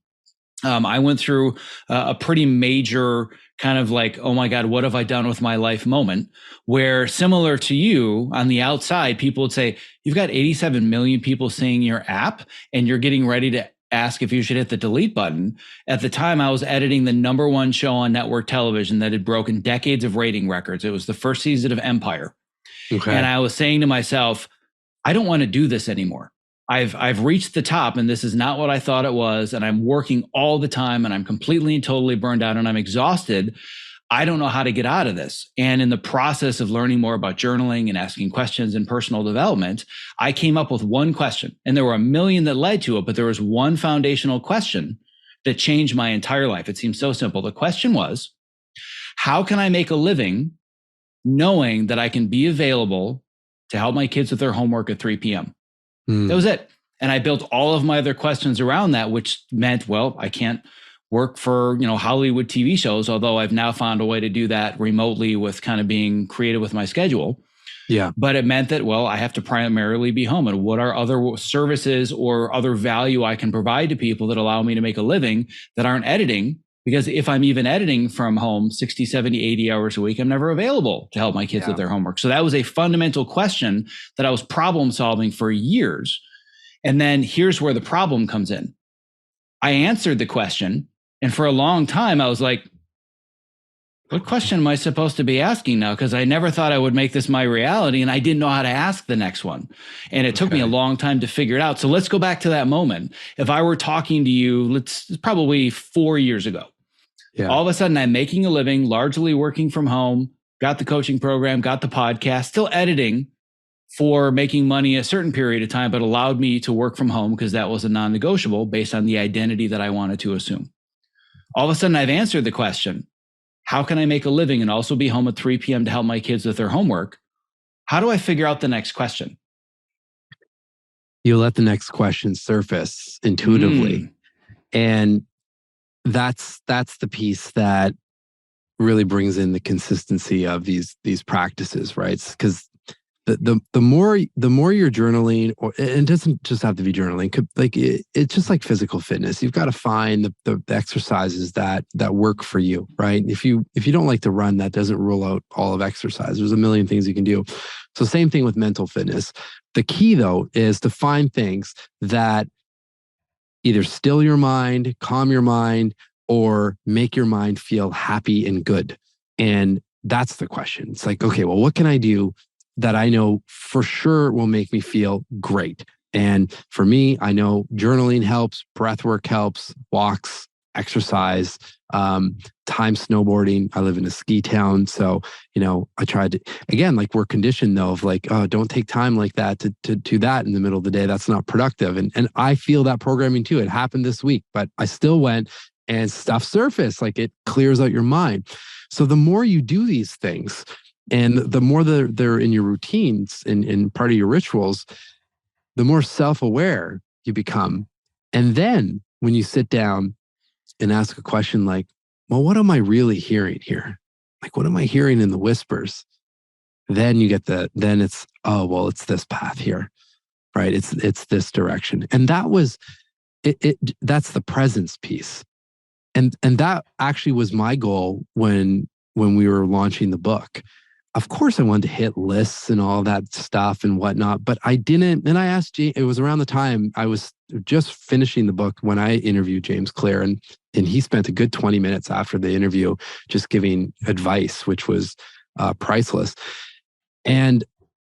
I went through a pretty major kind of like, oh my God, what have I done with my life moment, where similar to you on the outside, people would say, you've got 87 million people seeing your app and you're getting ready to ask if you should hit the delete button. At the time, I was editing the #1 show on network television that had broken decades of rating records. It was the first season of Empire. Okay. And I was saying to myself, I don't want to do this anymore. I've reached the top and this is not what I thought it was. And I'm working all the time and I'm completely and totally burned out and I'm exhausted. I don't know how to get out of this. And in the process of learning more about journaling and asking questions and personal development, I came up with one question, and there were a million that led to it, but there was one foundational question that changed my entire life. It seems so simple. The question was, how can I make a living knowing that I can be available to help my kids with their homework at 3 p.m.? That was it. And I built all of my other questions around that, which meant, well, I can't work for, Hollywood TV shows, although I've now found a way to do that remotely with kind of being creative with my schedule. Yeah. But it meant that, well, I have to primarily be home. And what are other services or other value I can provide to people that allow me to make a living that aren't editing? Because if I'm even editing from home 60, 70, 80 hours a week, I'm never available to help my kids with their homework. So that was a fundamental question that I was problem solving for years. And then here's where the problem comes in. I answered the question. And for a long time, I was like, what question am I supposed to be asking now? Because I never thought I would make this my reality. And I didn't know how to ask the next one. And it took me a long time to figure it out. So let's go back to that moment. If I were talking to you, it's probably 4 years ago. Yeah. All of a sudden, I'm making a living, largely working from home, got the coaching program, got the podcast, still editing for making money a certain period of time, but allowed me to work from home because that was a non-negotiable based on the identity that I wanted to assume. All of a sudden, I've answered the question, how can I make a living and also be home at 3 p.m. to help my kids with their homework? How do I figure out the next question? You let the next question surface intuitively. And that's the piece that really brings in the consistency of these practices, right? Because the more you're journaling, or it doesn't just have to be journaling, like it's just like physical fitness. You've got to find the exercises that work for you, right? If you don't like to run, that doesn't rule out all of exercise. There's a million things you can do. So same thing with mental fitness. The key though is to find things that either still your mind, calm your mind, or make your mind feel happy and good. And that's the question. It's like, okay, well, what can I do that I know for sure will make me feel great? And for me, I know journaling helps, breath work helps, walks, exercise, time snowboarding. I live in a ski town. So, I tried to, again, like we're conditioned though of like, oh, don't take time like that to do that in the middle of the day. That's not productive. And I feel that programming too. It happened this week, but I still went and stuff surfaced. Like it clears out your mind. So the more you do these things, and the more they're in your routines and part of your rituals, the more self-aware you become. And then when you sit down and ask a question like, well, what am I really hearing here? Like, what am I hearing in the whispers? Then you get then it's, oh, well, it's this path here, right? It's this direction. And that was, that's the presence piece. And that actually was my goal when we were launching the book. Of course, I wanted to hit lists and all that stuff and whatnot, but I didn't. And I asked James, it was around the time I was just finishing the book when I interviewed James Clear, and he spent a good 20 minutes after the interview just giving advice, which was priceless. And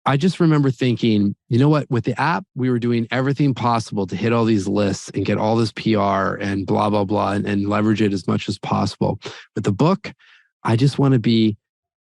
I just remember thinking, you know what, with the app, we were doing everything possible to hit all these lists and get all this PR and blah, blah, blah, and leverage it as much as possible. With the book, I just want to be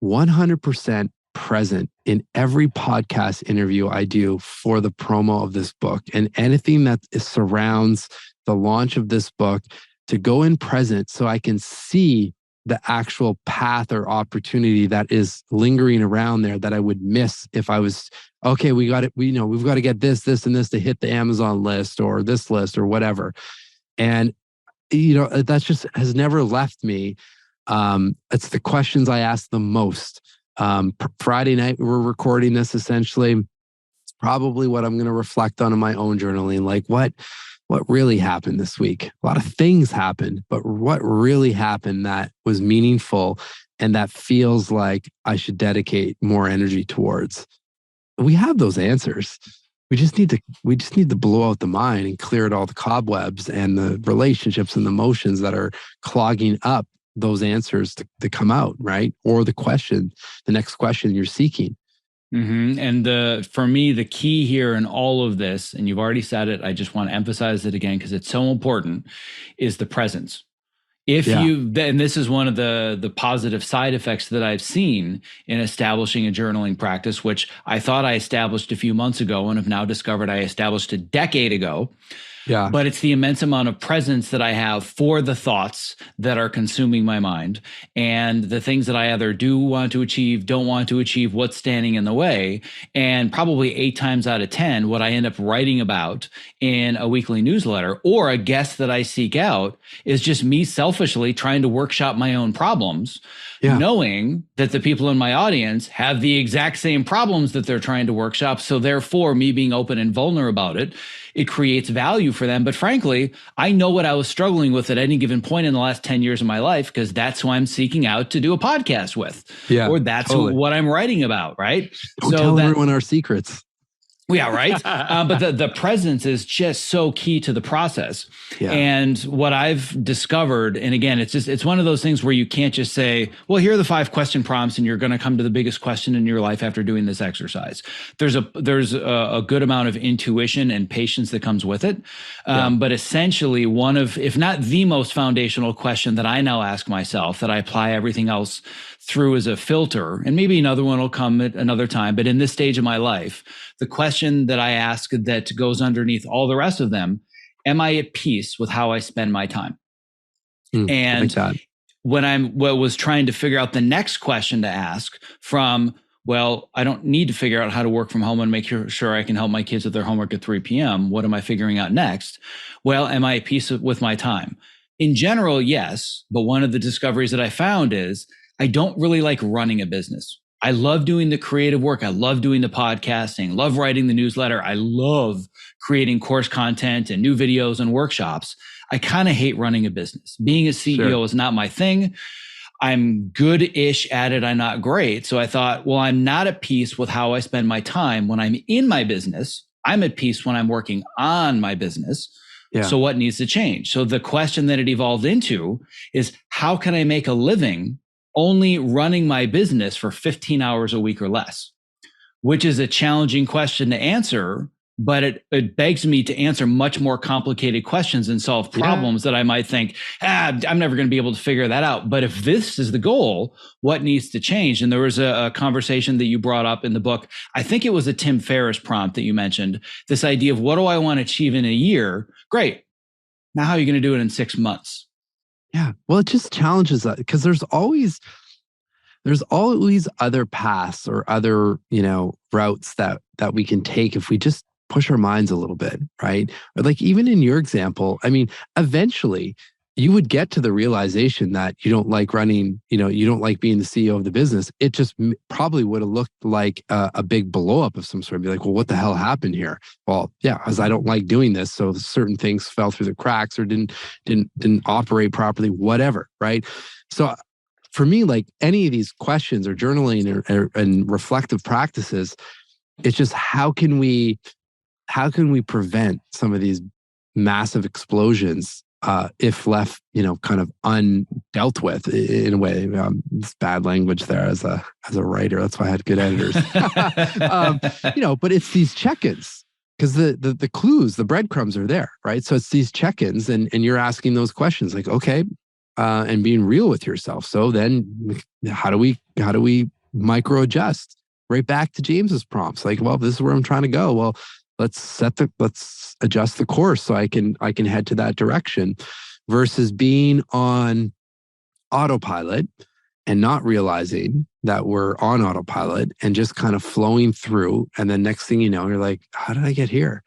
100% present in every podcast interview I do for the promo of this book, and anything that surrounds the launch of this book, to go in present so I can see the actual path or opportunity that is lingering around there that I would miss if I was, okay, we've got to get this, and this to hit the Amazon list or this list or whatever. And, that just has never left me. It's the questions I ask the most. Friday night, we're recording this essentially. It's probably what I'm going to reflect on in my own journaling. Like what really happened this week? A lot of things happened, but what really happened that was meaningful and that feels like I should dedicate more energy towards? We have those answers. We just need to blow out the mind and clear out all the cobwebs and the relationships and the emotions that are clogging up those answers to come out, right? Or the next question you're seeking. Mm-hmm. And for me, the key here in all of this, and you've already said it, I just want to emphasize it again because it's so important, is the presence. And this is one of the positive side effects that I've seen in establishing a journaling practice, which I thought I established a few months ago and have now discovered I established a decade ago. Yeah. But it's the immense amount of presence that I have for the thoughts that are consuming my mind and the things that I either do want to achieve, don't want to achieve, what's standing in the way. And probably 8 times out of 10, what I end up writing about in a weekly newsletter or a guest that I seek out is just me selfishly trying to workshop my own problems, knowing that the people in my audience have the exact same problems that they're trying to workshop. So therefore, me being open and vulnerable about it, it creates value for them. But frankly, I know what I was struggling with at any given point in the last 10 years of my life, because that's who I'm seeking out to do a podcast with. Yeah, or that's what I'm writing about, right? Don't tell everyone our secrets. Yeah, right. But the presence is just so key to the process. Yeah. And what I've discovered, and again, it's one of those things where you can't just say, well, here are the 5 question prompts and you're going to come to the biggest question in your life after doing this exercise. There's a good amount of intuition and patience that comes with it. But essentially one of, if not the most foundational question that I now ask myself, that I apply everything else through as a filter, and maybe another one will come at another time, but in this stage of my life, the question that I ask that goes underneath all the rest of them, am I at peace with how I spend my time? And when I was trying to figure out the next question to ask from, well, I don't need to figure out how to work from home and make sure I can help my kids with their homework at 3 p.m. What am I figuring out next? Well, am I at peace with my time? In general, yes. But one of the discoveries that I found is I don't really like running a business. I love doing the creative work. I love doing the podcasting, love writing the newsletter. I love creating course content and new videos and workshops. I kind of hate running a business. Being a CEO is not my thing. I'm good-ish at it. I'm not great. So I thought, well, I'm not at peace with how I spend my time when I'm in my business. I'm at peace when I'm working on my business. Yeah. So what needs to change? So the question that it evolved into is, how can I make a living only running my business for 15 hours a week or less? Which is a challenging question to answer, but it begs me to answer much more complicated questions and solve problems that I might think, I'm never going to be able to figure that out. But if this is the goal, what needs to change? And there was a conversation that you brought up in the book. I think it was a Tim Ferriss prompt that you mentioned, this idea of what do I want to achieve in a year? Great. Now, how are you going to do it in 6 months? Yeah. Well, it just challenges that, because there's always other paths or other, routes that we can take if we just push our minds a little bit, right? Or like even in your example, I mean, eventually you would get to the realization that you don't like running, you don't like being the CEO of the business. It just probably would have looked like a big blow up of some sort. Be like, well, what the hell happened here? Well, yeah, because I don't like doing this. So certain things fell through the cracks or didn't operate properly, whatever, right? So for me, like any of these questions or journaling and reflective practices, it's just how can we prevent some of these massive explosions if left, kind of undealt with in a way? It's bad language there as a writer. That's why I had good editors. But it's these check-ins, because the clues, the breadcrumbs are there, right? So it's these check-ins, and you're asking those questions like, okay, and being real with yourself. So then how do we micro adjust? Right back to James's prompts. Like, well, this is where I'm trying to go. Well, let's adjust the course so I can head to that direction, versus being on autopilot and not realizing that we're on autopilot and just kind of flowing through. And then next thing you know, you're like, how did I get here?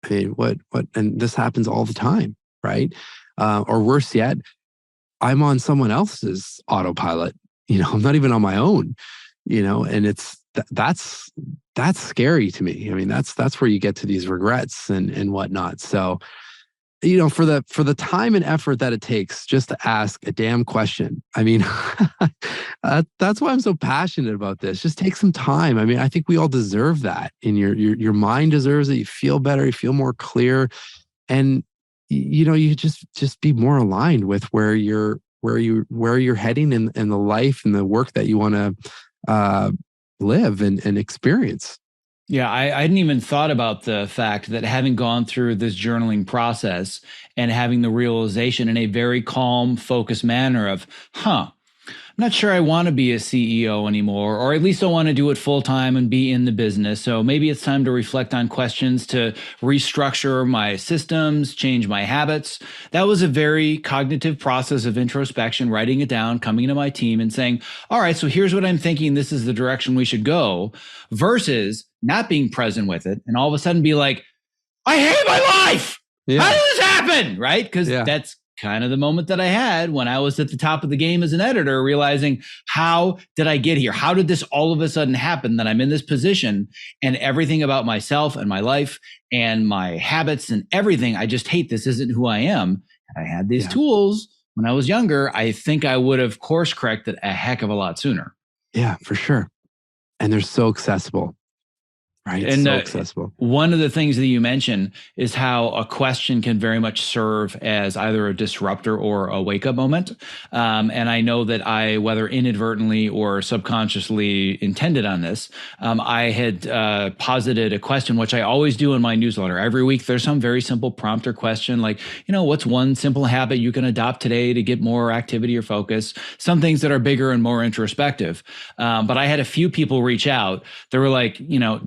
I mean, what? And this happens all the time, right? Or worse yet, I'm on someone else's autopilot. I'm not even on my own, and that's scary to me. I mean, that's where you get to these regrets and whatnot. So, for the time and effort that it takes just to ask a damn question. I mean, that's why I'm so passionate about this. Just take some time. I mean, I think we all deserve that. And your mind deserves it. You feel better. You feel more clear, and you just be more aligned with where you're heading in the life and the work that you want to live and experience. Yeah, I hadn't even thought about the fact that having gone through this journaling process and having the realization in a very calm, focused manner of, I'm not sure I want to be a CEO anymore, or at least I want to do it full time and be in the business. So maybe it's time to reflect on questions to restructure my systems, change my habits. That was a very cognitive process of introspection, writing it down, coming to my team and saying, all right, so here's what I'm thinking. This is the direction we should go, versus not being present with it. And all of a sudden be like, I hate my life. Yeah. How did this happen? Right? Because that's kind of the moment that I had when I was at the top of the game as an editor, realizing, how did I get here? How did this all of a sudden happen that I'm in this position, and everything about myself and my life and my habits and everything, I just hate. This isn't who I am. And I had these tools when I was younger. I think I would have course corrected a heck of a lot sooner. Yeah, for sure. And they're so accessible. Right. And so accessible. One of the things that you mentioned is how a question can very much serve as either a disruptor or a wake up moment. And I know that I, whether inadvertently or subconsciously intended on this, I had posited a question, which I always do in my newsletter. Every week, there's some very simple prompt or question like, what's one simple habit you can adopt today to get more activity or focus? Some things that are bigger and more introspective. But I had a few people reach out. They were like,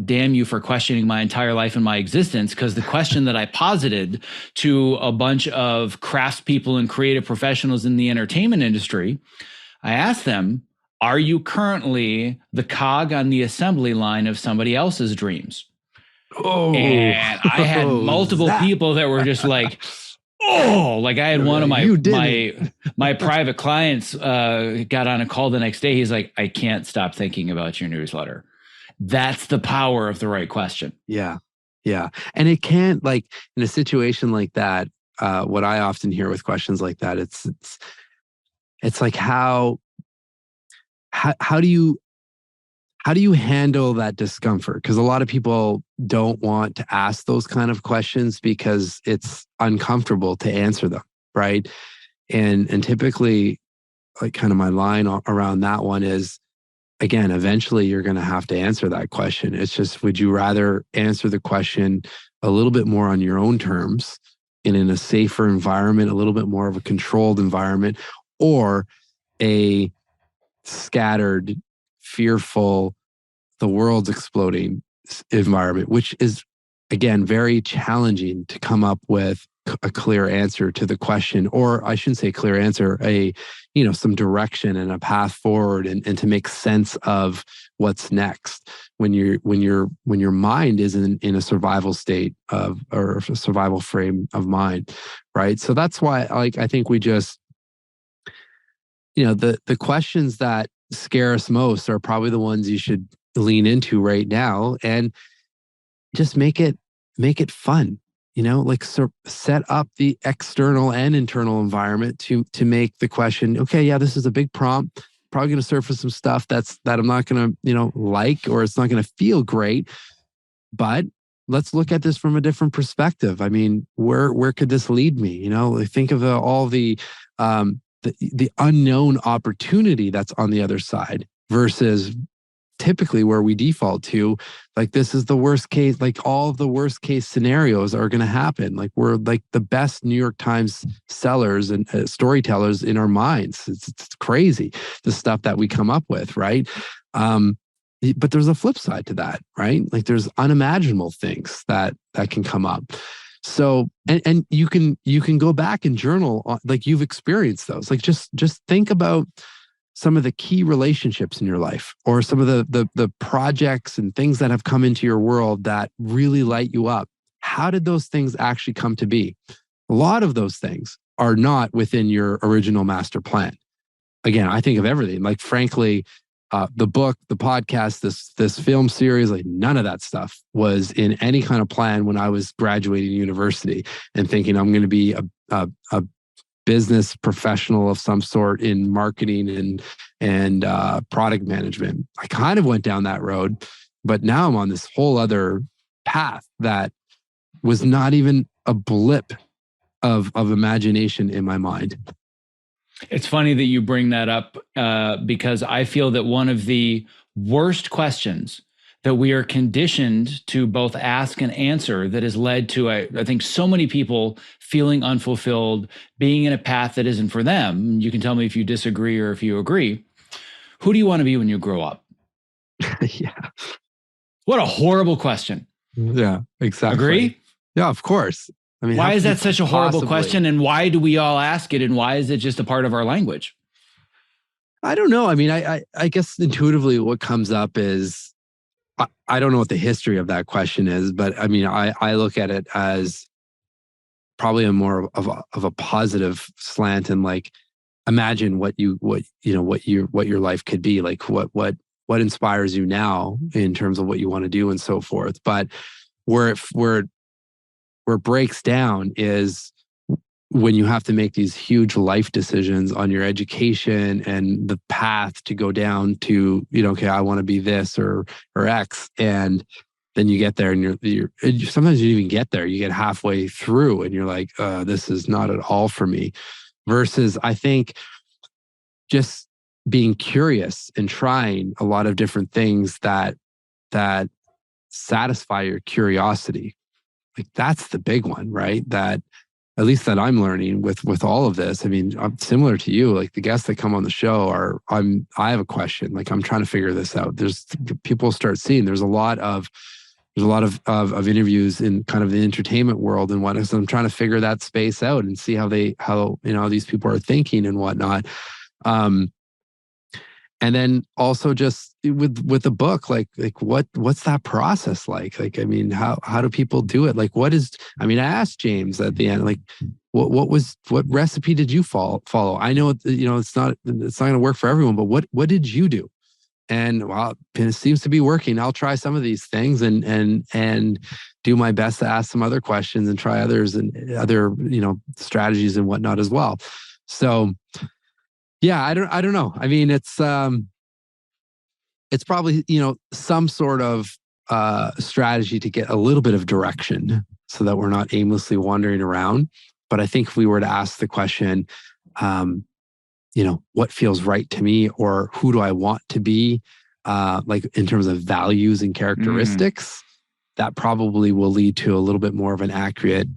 damn you for questioning my entire life and my existence, because the question that I posited to a bunch of craftspeople and creative professionals in the entertainment industry, I asked them, are you currently the cog on the assembly line of somebody else's dreams? Oh, and I had multiple people that were just like, oh, like I had one of You didn't. my private clients got on a call the next day. He's like, I can't stop thinking about your newsletter. That's the power of the right question. Yeah. Yeah. And it can't, like, in a situation like that, what I often hear with questions like that, it's like how do you handle that discomfort? Because a lot of people don't want to ask those kind of questions because it's uncomfortable to answer them, right? And typically, like, kind of my line around that one is, again, eventually you're going to have to answer that question. It's just, would you rather answer the question a little bit more on your own terms and in a safer environment, a little bit more of a controlled environment, or a scattered, fearful, the world's exploding environment, which is, again, very challenging to come up with a clear answer to the question, or I shouldn't say clear answer, some direction and a path forward, and to make sense of what's next when your mind is in a survival state or a survival frame of mind, right? So that's why, like, I think we just, the questions that scare us most are probably the ones you should lean into right now, and just make it fun. Like, set up the external and internal environment to make the question, okay, yeah, this is a big prompt, probably going to surface some stuff that I'm not going to like, or it's not going to feel great, but let's look at this from a different perspective. I mean, where could this lead me? Think of all the unknown opportunity that's on the other side versus typically where we default to, like, this is the worst case, like all of the worst case scenarios are going to happen. Like, we're like the best New York Times sellers and storytellers in our minds. It's crazy, the stuff that we come up with, right? But there's a flip side to that, right? Like, there's unimaginable things that can come up. So, and you can go back and journal, like, you've experienced those. Like, just think about some of the key relationships in your life, or some of the projects and things that have come into your world that really light you up. How did those things actually come to be? A lot of those things are not within your original master plan. Again, I think of everything, like, frankly, the book, the podcast, this film series, like, none of that stuff was in any kind of plan when I was graduating university and thinking I'm going to be a business professional of some sort in marketing and product management. I kind of went down that road, but now I'm on this whole other path that was not even a blip of imagination in my mind. It's funny that you bring that up because I feel that one of the worst questions that we are conditioned to both ask and answer that has led to, I think, so many people feeling unfulfilled, being in a path that isn't for them. You can tell me if you disagree or if you agree. Who do you want to be when you grow up? Yeah. What a horrible question. Yeah, exactly. Agree? Yeah, of course. I mean, why is that such a horrible question? And why do we all ask it? And why is it just a part of our language? I don't know. I mean, I guess intuitively what comes up is, I don't know what the history of that question is, but I mean, I look at it as probably a more of a positive slant, and, like, imagine what your life could be like, what inspires you now in terms of what you want to do and so forth. But where it breaks down is when you have to make these huge life decisions on your education and the path to go down to, okay, I want to be this or X. And then you get there and you're sometimes you even get there, you get halfway through and you're like, this is not at all for me. Versus, I think, just being curious and trying a lot of different things that satisfy your curiosity. Like, that's the big one, right? That, at least that I'm learning with all of this. I mean, I'm similar to you. Like, the guests that come on the show I have a question. Like, I'm trying to figure this out. There's people start seeing. There's a lot of interviews in kind of the entertainment world and whatnot. So I'm trying to figure that space out and see how these people are thinking and whatnot. And then also just with the book, like what's that process like? Like, I mean, how do people do it? Like, I asked James at the end, like, what recipe did you follow? I know, it's not going to work for everyone, but what did you do? And well, it seems to be working. I'll try some of these things and do my best to ask some other questions and try others and other, strategies and whatnot as well. So yeah, I don't know. I mean, it's probably, some sort of strategy to get a little bit of direction so that we're not aimlessly wandering around. But I think if we were to ask the question, what feels right to me, or who do I want to be, like in terms of values and characteristics, that probably will lead to a little bit more of an accurate,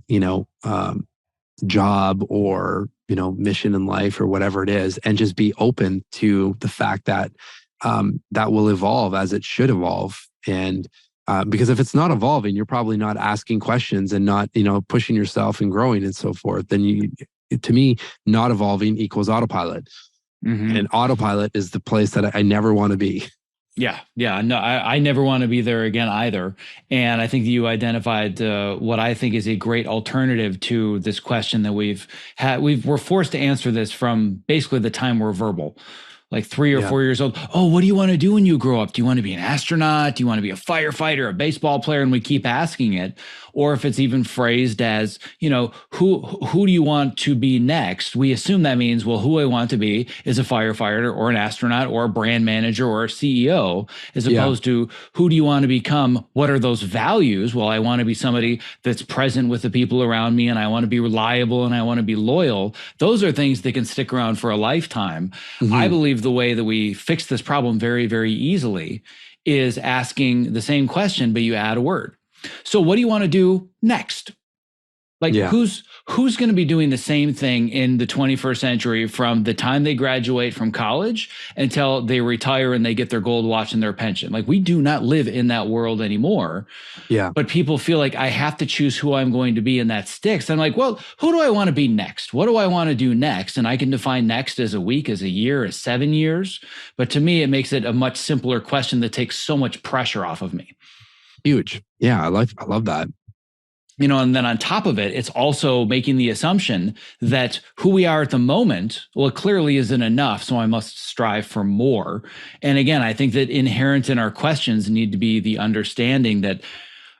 job or, mission in life or whatever it is, and just be open to the fact that that will evolve as it should evolve. And because if it's not evolving, you're probably not asking questions and not, pushing yourself and growing and so forth. Then to me, not evolving equals autopilot. And autopilot is the place that I never want to be. Yeah. No, I never want to be there again either. And I think that you identified what I think is a great alternative to this question that we've had. We're forced to answer this from basically the time we're verbal. Like 3 or 4 years old. Oh, what do you want to do when you grow up? Do you want to be an astronaut? Do you want to be a firefighter, a baseball player? And we keep asking it. Or if it's even phrased as, who do you want to be next? We assume that means, well, who I want to be is a firefighter or an astronaut or a brand manager or a CEO, as opposed to who do you want to become? What are those values? Well, I want to be somebody that's present with the people around me, and I want to be reliable, and I want to be loyal. Those are things that can stick around for a lifetime. I believe the way that we fix this problem very, very easily is asking the same question, but you add a word. So what do you want to do next? Like who's going to be doing the same thing in the 21st century from the time they graduate from college until they retire and they get their gold watch and their pension? Like, we do not live in that world anymore. Yeah. But people feel like I have to choose who I'm going to be, and that sticks. I'm like, well, who do I want to be next? What do I want to do next? And I can define next as a week, as a year, as 7 years. But to me, it makes it a much simpler question that takes so much pressure off of me. Huge. Yeah, I love that. And then on top of it, it's also making the assumption that who we are at the moment, well, it clearly isn't enough, so I must strive for more. And again, I think that inherent in our questions need to be the understanding that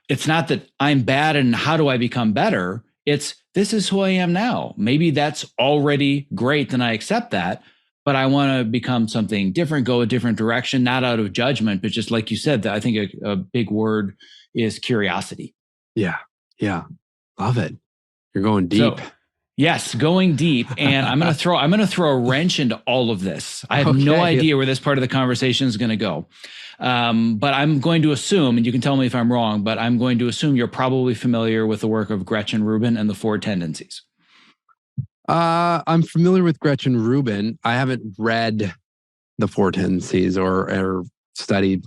it's not that I'm bad and how do I become better? It's, this is who I am now. Maybe that's already great, then I accept that. But I want to become something different, go a different direction, not out of judgment, but just like you said, I think a big word is curiosity. Yeah. Love it. You're going deep. So, yes, going deep. And I'm going to throw a wrench into all of this. I have no idea where this part of the conversation is going to go. But I'm going to assume, and you can tell me if I'm wrong, but I'm going to assume you're probably familiar with the work of Gretchen Rubin and the 4 tendencies. I'm familiar with Gretchen Rubin. I haven't read the 4 tendencies or studied.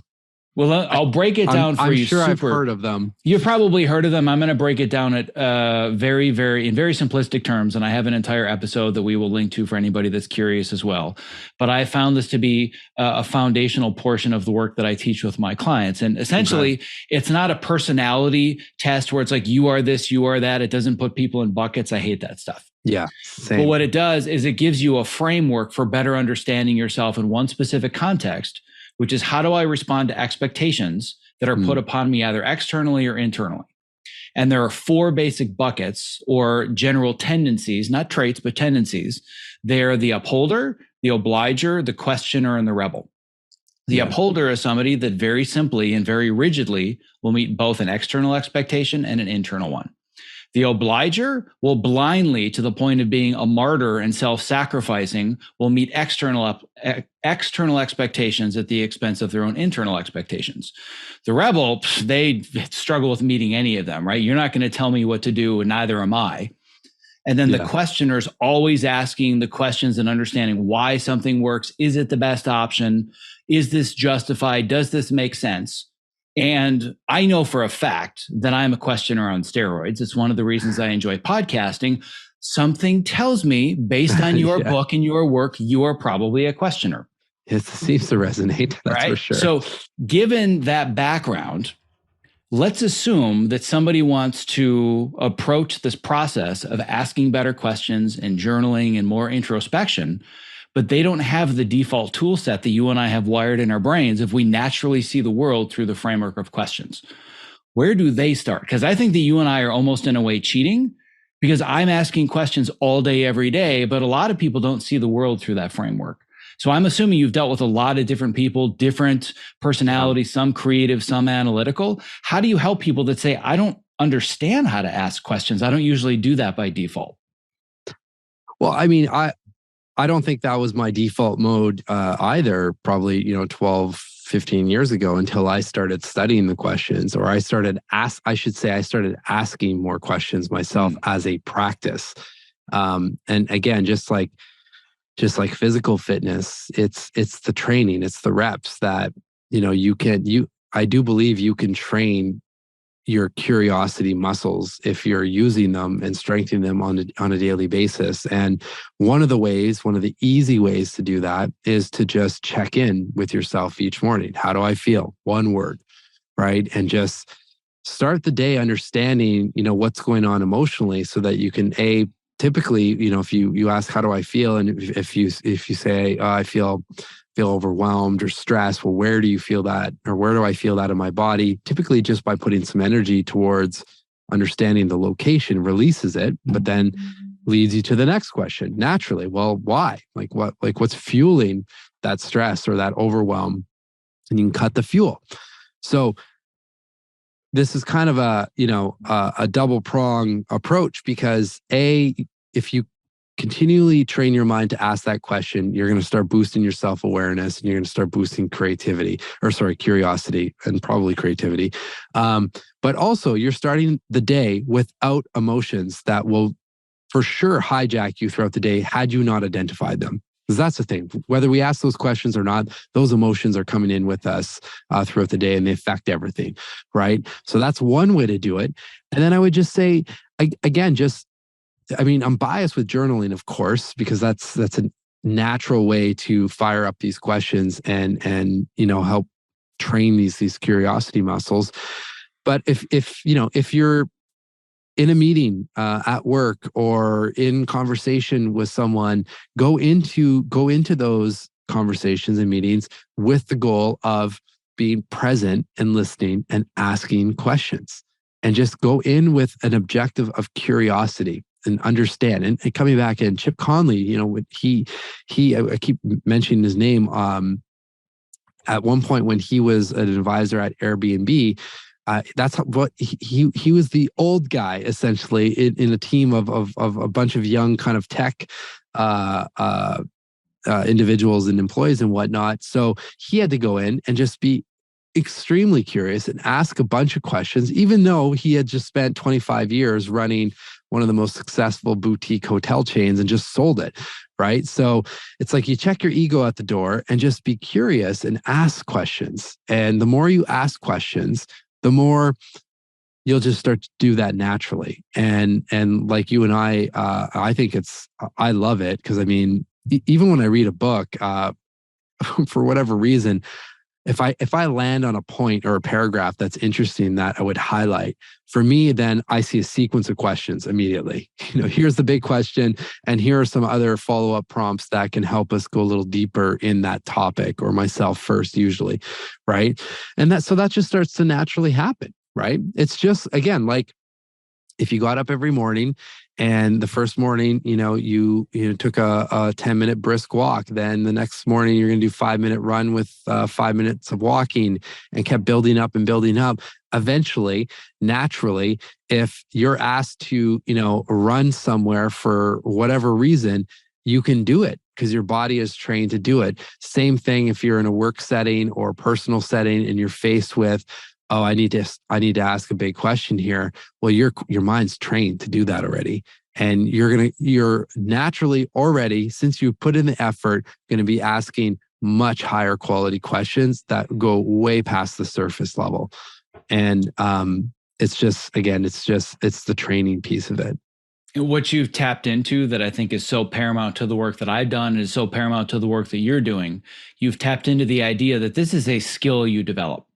Well, I'll break it down for you. I'm sure I've heard of them. You've probably heard of them. I'm going to break it down at very simplistic terms, and I have an entire episode that we will link to for anybody that's curious as well. But I found this to be a foundational portion of the work that I teach with my clients. And essentially, it's not a personality test where it's like, you are this, you are that. It doesn't put people in buckets. I hate that stuff. Yeah, same. But what it does is it gives you a framework for better understanding yourself in one specific context, which is, how do I respond to expectations that are put upon me either externally or internally? And there are 4 basic buckets or general tendencies, not traits, but tendencies. They're the upholder, the obliger, the questioner, and the rebel. The upholder is somebody that very simply and very rigidly will meet both an external expectation and an internal one. The obliger will blindly, to the point of being a martyr and self-sacrificing, will meet external expectations at the expense of their own internal expectations. The rebel, they struggle with meeting any of them, right? You're not going to tell me what to do, and neither am I. And then the questioner's always asking the questions and understanding why something works. Is it the best option? Is this justified? Does this make sense? And I know for a fact that I'm a questioner on steroids. It's one of the reasons I enjoy podcasting. Something tells me, based on your book and your work, you are probably a questioner. It seems to resonate, that's right? for sure. So given that background, Let's assume that somebody wants to approach this process of asking better questions and journaling and more introspection, but they don't have the default tool set that you and I have wired in our brains if we naturally see the world through the framework of questions. Where do they start? Because I think that you and I are almost in a way cheating, because I'm asking questions all day, every day, but a lot of people don't see the world through that framework. So I'm assuming you've dealt with a lot of different people, different personalities, some creative, some analytical. How do you help people that say, I don't understand how to ask questions? I don't usually do that by default. Well, I mean, I don't think that was my default mode either, probably, 12, 15 years ago, until I started studying the questions, or I started asking more questions myself as a practice. And again, just like physical fitness, it's the training, it's the reps that, I do believe you can train your curiosity muscles if you're using them and strengthening them on a daily basis. And one of the easy ways to do that is to just check in with yourself each morning. How do I feel? One word, right? And just start the day understanding, what's going on emotionally, so that you can typically, if you ask, how do I feel? And if you say, I feel overwhelmed or stressed, well, where do you feel that? Or where do I feel that in my body? Typically just by putting some energy towards understanding the location releases it, but then leads you to the next question naturally. Well, why? What's fueling that stress or that overwhelm? And you can cut the fuel. So this is kind of a double prong approach, because if you continually train your mind to ask that question, you're going to start boosting your self-awareness, and you're going to start boosting curiosity, and probably creativity. But also you're starting the day without emotions that will for sure hijack you throughout the day had you not identified them. Because that's the thing, whether we ask those questions or not, those emotions are coming in with us throughout the day, and they affect everything, right? So that's one way to do it. And then I would just say, again, I'm biased with journaling, of course, because that's a natural way to fire up these questions and help train these curiosity muscles. But if you're in a meeting at work or in conversation with someone, go into those conversations and meetings with the goal of being present and listening and asking questions, and just go in with an objective of curiosity and understand. And coming back in, Chip Conley, I keep mentioning his name. At one point when he was an advisor at Airbnb, that's what he was, the old guy essentially in a team of a bunch of young kind of tech individuals and employees and whatnot. So he had to go in and just be extremely curious and ask a bunch of questions, even though he had just spent 25 years running one of the most successful boutique hotel chains and just sold it, right? So it's like you check your ego at the door and just be curious and ask questions. And the more you ask questions, the more you'll just start to do that naturally. And like you and I think I love it, because even when I read a book, for whatever reason, if I land on a point or a paragraph that's interesting that I would highlight, for me, then I see a sequence of questions immediately. Here's the big question, and here are some other follow-up prompts that can help us go a little deeper in that topic, or myself first, usually, right? And that just starts to naturally happen, right? It's just, again, like if you got up every morning and the first morning, you took a 10-minute brisk walk, then the next morning you're going to do 5-minute run with 5 minutes of walking, and kept building up and building up. Eventually, naturally, if you're asked to, run somewhere for whatever reason, you can do it because your body is trained to do it. Same thing if you're in a work setting or personal setting and you're faced with, oh, I need to ask a big question here. Well, your mind's trained to do that already. And you're naturally already, since you put in the effort, going to be asking much higher quality questions that go way past the surface level. And it's the training piece of it. What you've tapped into that I think is so paramount to the work that I've done, and is so paramount to the work that you're doing, you've tapped into the idea that this is a skill you develop.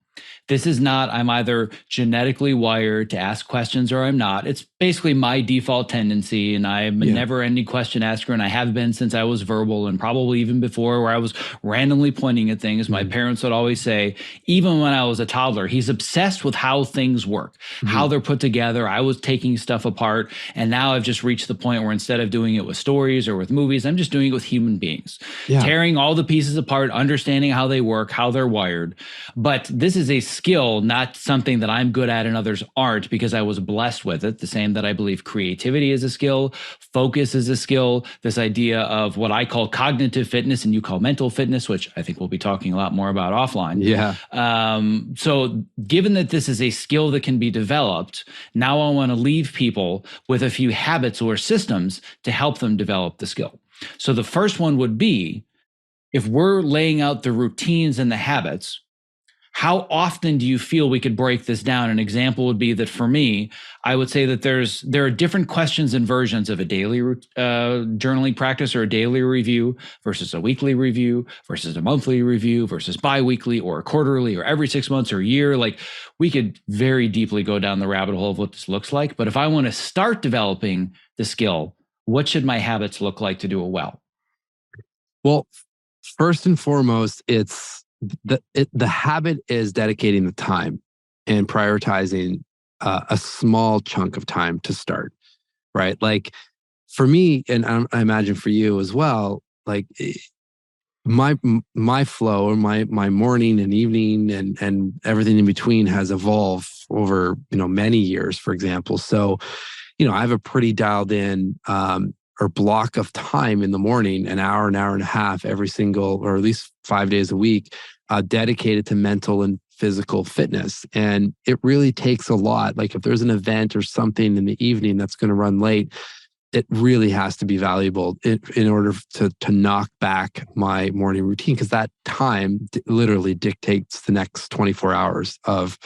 This is not, I'm either genetically wired to ask questions or I'm not. It's basically my default tendency. And I'm a never ending question asker. And I have been since I was verbal, and probably even before, where I was randomly pointing at things. My parents would always say, even when I was a toddler, he's obsessed with how things work, how they're put together. I was taking stuff apart. And now I've just reached the point where instead of doing it with stories or with movies, I'm just doing it with human beings, tearing all the pieces apart, understanding how they work, how they're wired. But this is a skill, not something that I'm good at and others aren't, because I was blessed with it. The same that I believe creativity is a skill, focus is a skill, this idea of what I call cognitive fitness and you call mental fitness, which I think we'll be talking a lot more about offline. So given that this is a skill that can be developed, now I want to leave people with a few habits or systems to help them develop the skill. So the first one would be, if we're laying out the routines and the habits, how often do you feel we could break this down? An example would be that for me, I would say that there are different questions and versions of a daily journaling practice or a daily review versus a weekly review versus a monthly review versus biweekly or a quarterly or every 6 months or a year. Like, we could very deeply go down the rabbit hole of what this looks like. But if I want to start developing the skill, what should my habits look like to do it well? Well, first and foremost, it's the habit is dedicating the time and prioritizing a small chunk of time to start, right? Like for me, and I imagine for you as well, like my flow or my morning and evening and everything in between has evolved over, many years, for example. So, I have a pretty dialed in or block of time in the morning, an hour and a half every single, or at least 5 days a week, dedicated to mental and physical fitness. And it really takes a lot. Like if there's an event or something in the evening that's going to run late, it really has to be valuable in order to knock back my morning routine, because that time literally dictates the next 24 hours of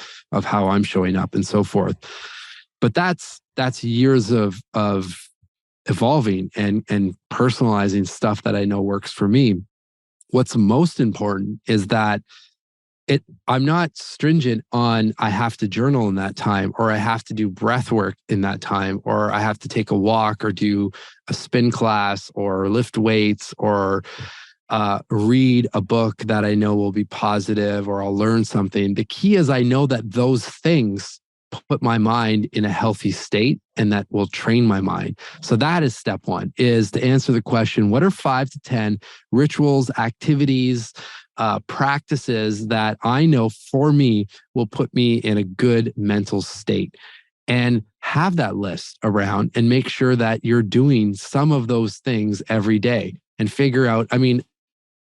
how I'm showing up and so forth. But that's years of evolving and personalizing stuff that I know works for me. What's most important is that I'm not stringent on I have to journal in that time, or I have to do breath work in that time, or I have to take a walk or do a spin class or lift weights or read a book that I know will be positive, or I'll learn something. The key is I know that those things put my mind in a healthy state and that will train my mind. So that is step one, is to answer the question, what are 5 to 10 rituals, activities, practices that I know for me will put me in a good mental state? And have that list around and make sure that you're doing some of those things every day and figure out,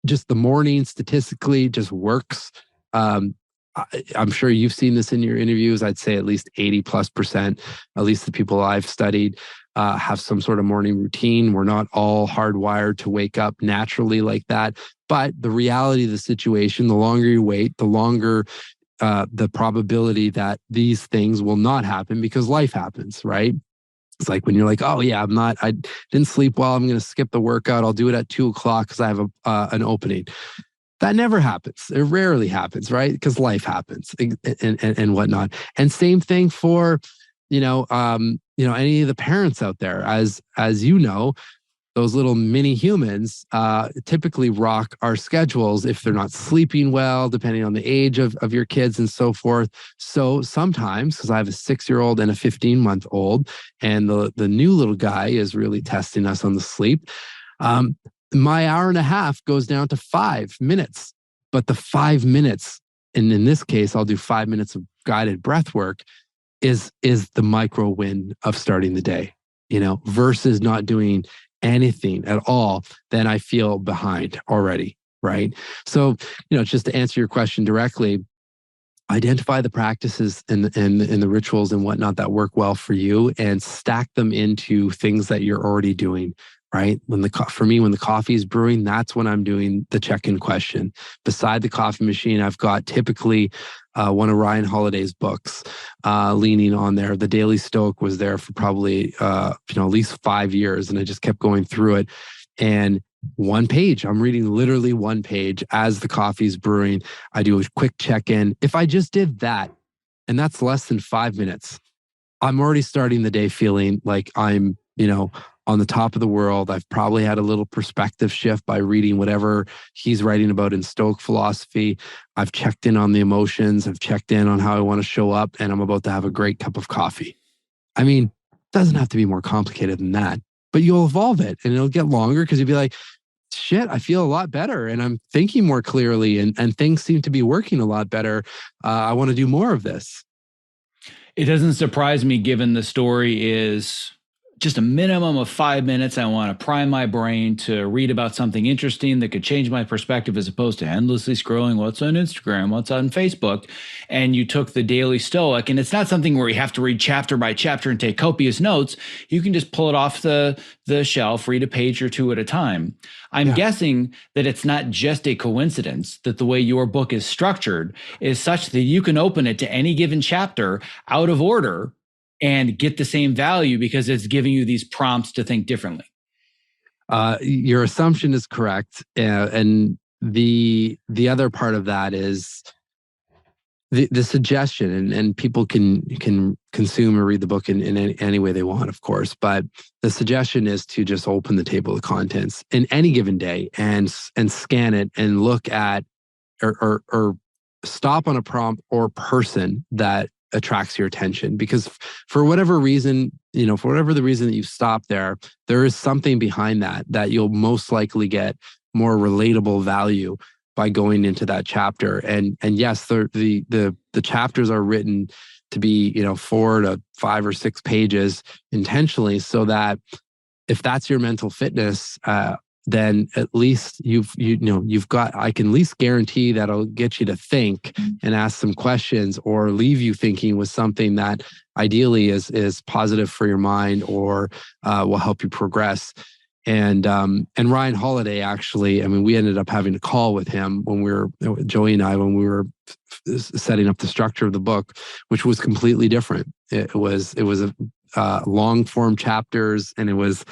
just the morning statistically just works. I'm sure you've seen this in your interviews. I'd say at least 80+%, at least the people I've studied, have some sort of morning routine. We're not all hardwired to wake up naturally like that. But the reality of the situation, the longer you wait, the longer the probability that these things will not happen, because life happens, right? It's like when you're like, oh yeah, I didn't sleep well, I'm going to skip the workout. I'll do it at 2:00 because I have an opening. That never happens. It rarely happens, right? Because life happens and whatnot. And same thing for, any of the parents out there, as those little mini humans typically rock our schedules if they're not sleeping well, depending on the age of your kids and so forth. So sometimes, because I have a 6-year-old and a 15-month-old, and the new little guy is really testing us on the sleep, my hour and a half goes down to 5 minutes. But the 5 minutes, and in this case, I'll do 5 minutes of guided breath work, is the micro win of starting the day, versus not doing anything at all. Then I feel behind already, right? So, just to answer your question directly, identify the practices and the rituals and whatnot that work well for you, and stack them into things that you're already doing. Right? For me, when the coffee is brewing, that's when I'm doing the check-in question. Beside the coffee machine, I've got typically one of Ryan Holiday's books leaning on there. The Daily Stoic was there for probably at least 5 years, and I just kept going through it. And one page. I'm reading literally one page as the coffee's brewing. I do a quick check-in. If I just did that, and that's less than 5 minutes, I'm already starting the day feeling like I'm, on the top of the world. I've probably had a little perspective shift by reading whatever he's writing about in Stoic philosophy. I've checked in on the emotions. I've checked in on how I want to show up, and I'm about to have a great cup of coffee. I mean, it doesn't have to be more complicated than that, but you'll evolve it and it'll get longer because you'll be like, shit, I feel a lot better and I'm thinking more clearly and things seem to be working a lot better. I want to do more of this. It doesn't surprise me given the story is just a minimum of 5 minutes. I want to prime my brain to read about something interesting that could change my perspective as opposed to endlessly scrolling what's on Instagram, what's on Facebook. And you took the Daily Stoic, and it's not something where you have to read chapter by chapter and take copious notes. You can just pull it off the shelf, read a page or two at a time. I'm guessing that it's not just a coincidence that the way your book is structured is such that you can open it to any given chapter out of order and get the same value because it's giving you these prompts to think differently. Your assumption is correct. And the other part of that is the suggestion, and people can consume or read the book in any way they want, of course. But the suggestion is to just open the table of contents in any given day and scan it and look at or stop on a prompt or person that attracts your attention, because for whatever reason, for whatever the reason that you stop there is something behind that you'll most likely get more relatable value by going into that chapter. And yes, the chapters are written to be 4 to 5 or 6 pages intentionally, so that if that's your mental fitness, then at least you've got, I can at least guarantee that'll get you to think and ask some questions or leave you thinking with something that ideally is positive for your mind or will help you progress. And Ryan Holiday, actually, I mean, we ended up having a call with him when Joey and I, when we were setting up the structure of the book, which was completely different. It was a long form chapters, and it was,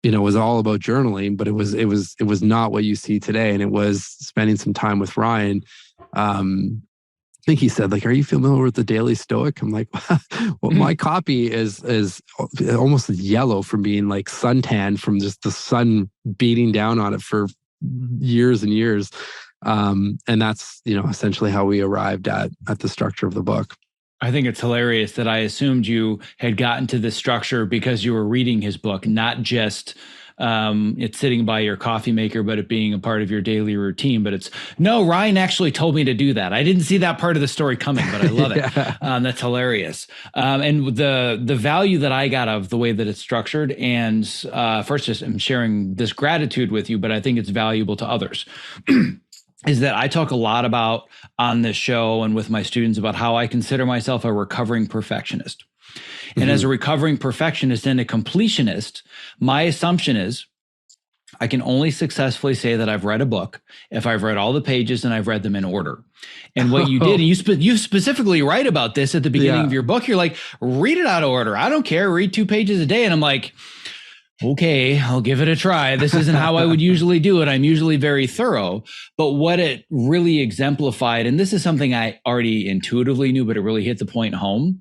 it was all about journaling, but it was not what you see today. And it was spending some time with Ryan. I think he said, like, are you familiar with the Daily Stoic? I'm like, well, my copy is almost yellow from being like suntan from just the sun beating down on it for years and years. And that's, essentially how we arrived at the structure of the book. I think it's hilarious that I assumed you had gotten to this structure because you were reading his book, not just it's sitting by your coffee maker, but it being a part of your daily routine. But no, Ryan actually told me to do that. I didn't see that part of the story coming, but I love it. That's hilarious. And the value that I got of the way that it's structured, and first, just I'm sharing this gratitude with you, but I think it's valuable to others. Is that I talk a lot about on this show and with my students about how I consider myself a recovering perfectionist. And as a recovering perfectionist and a completionist, my assumption is I can only successfully say that I've read a book if I've read all the pages and I've read them in order. And what you did, and you specifically write about this at the beginning of your book, you're like, read it out of order. I don't care. Read 2 pages a day. And I'm like, okay, I'll give it a try. This isn't how I would usually do it. I'm usually very thorough. But what it really exemplified, and this is something I already intuitively knew, but it really hit the point home,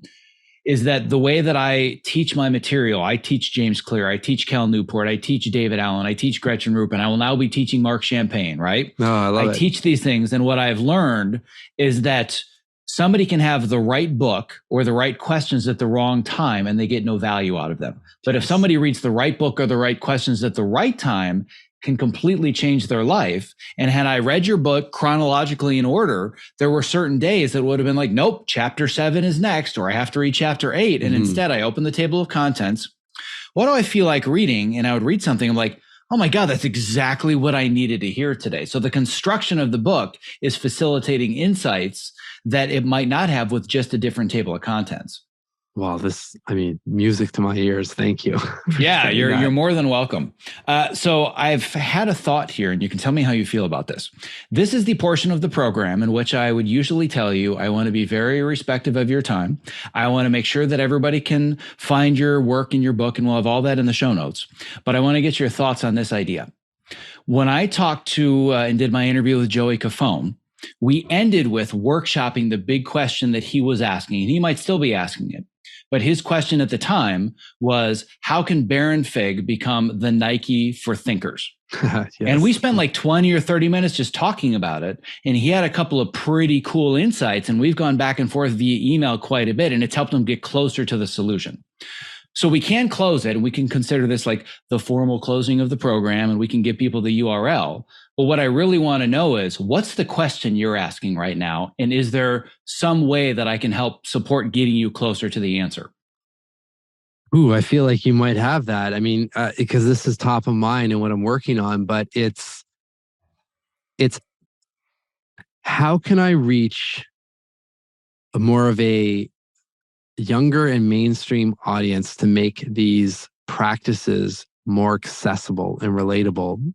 is that the way that I teach my material, I teach James Clear, I teach Cal Newport, I teach David Allen, I teach Gretchen Rubin, I will now be teaching Marc Champagne, right? No, I love it. I teach these things. And what I've learned is that somebody can have the right book or the right questions at the wrong time and they get no value out of them. But if somebody reads the right book or the right questions at the right time, can completely change their life. And had I read your book chronologically in order, there were certain days that would have been like, nope, chapter 7 is next, or I have to read chapter 8. And instead I opened the table of contents. What do I feel like reading? And I would read something. I'm like, oh my God, that's exactly what I needed to hear today. So the construction of the book is facilitating insights that it might not have with just a different table of contents. Well, music to my ears. Thank you. Yeah, you're more than welcome. So I've had a thought here, and you can tell me how you feel about this. This is the portion of the program in which I would usually tell you I want to be very respectful of your time. I want to make sure that everybody can find your work in your book, and we'll have all that in the show notes. But I want to get your thoughts on this idea. When I talked to and did my interview with Joey Cofone, we ended with workshopping the big question that he was asking, and he might still be asking it. But his question at the time was, how can Baron Fig become the Nike for thinkers? Yes. And we spent like 20 or 30 minutes just talking about it. And he had a couple of pretty cool insights. And we've gone back and forth via email quite a bit. And it's helped him get closer to the solution. So we can close it, and we can consider this like the formal closing of the program, and we can give people the URL. But what I really want to know is, what's the question you're asking right now? And is there some way that I can help support getting you closer to the answer? Ooh, I feel like you might have that. I mean, because this is top of mind and what I'm working on, but it's how can I reach more of a younger and mainstream audience to make these practices more accessible and relatable?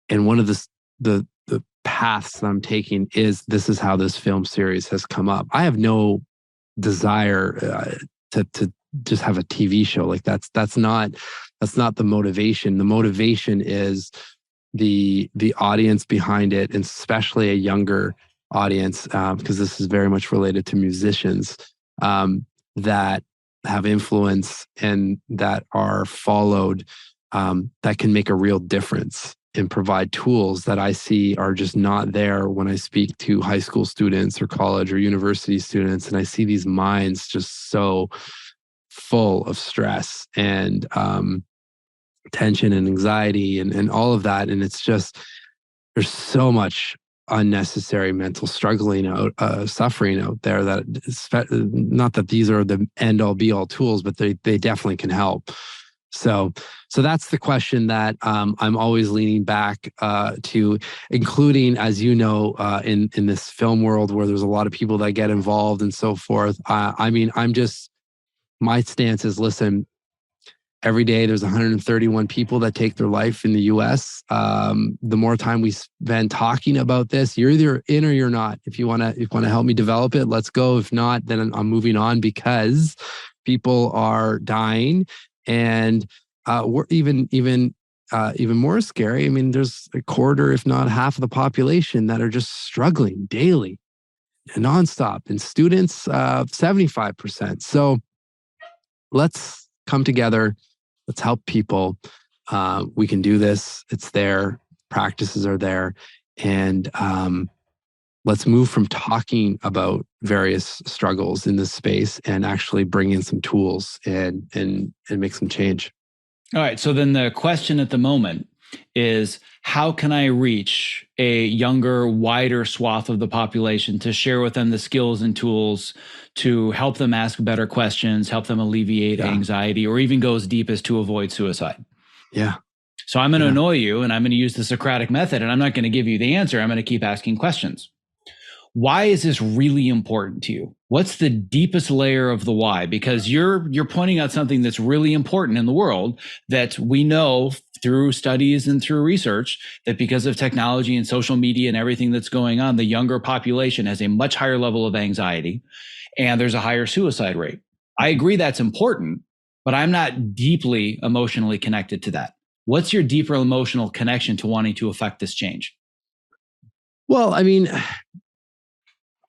And one of the paths that I'm taking is, this is how this film series has come up. I have no desire to just have a TV show. Like that's not the motivation. The motivation is the audience behind it, and especially a younger audience, because this is very much related to musicians that have influence and that are followed, that can make a real difference and provide tools that I see are just not there when I speak to high school students or college or university students. And I see these minds just so full of stress and tension and anxiety and all of that. And it's just, there's so much unnecessary mental suffering out there, that not that these are the end all be all tools, but they definitely can help. So that's the question that I'm always leaning back to, including, as you know, in this film world where there's a lot of people that get involved and so forth. My stance is, listen, every day there's 131 people that take their life in the US. The more time we spend talking about this, you're either in or you're not. If you want to help me develop it, let's go. If not, then I'm moving on, because people are dying. And we're even more scary. I mean, there's a quarter, if not half of the population that are just struggling daily and nonstop, and students, 75%. So let's come together. Let's help people. We can do this. It's there. Practices are there. And let's move from talking about various struggles in this space and actually bring in some tools and make some change. All right. So then the question at the moment is, how can I reach a younger, wider swath of the population to share with them the skills and tools to help them ask better questions, help them alleviate anxiety, or even go as deep as to avoid suicide? Yeah. So I'm going to annoy you, and I'm going to use the Socratic method, and I'm not going to give you the answer. I'm going to keep asking questions. Why is this really important to you? What's the deepest layer of the why? Because you're pointing out something that's really important in the world, that we know through studies and through research, that because of technology and social media and everything that's going on, the younger population has a much higher level of anxiety, and there's a higher suicide rate. I agree that's important, but I'm not deeply emotionally connected to that. What's your deeper emotional connection to wanting to affect this change? Well, I mean,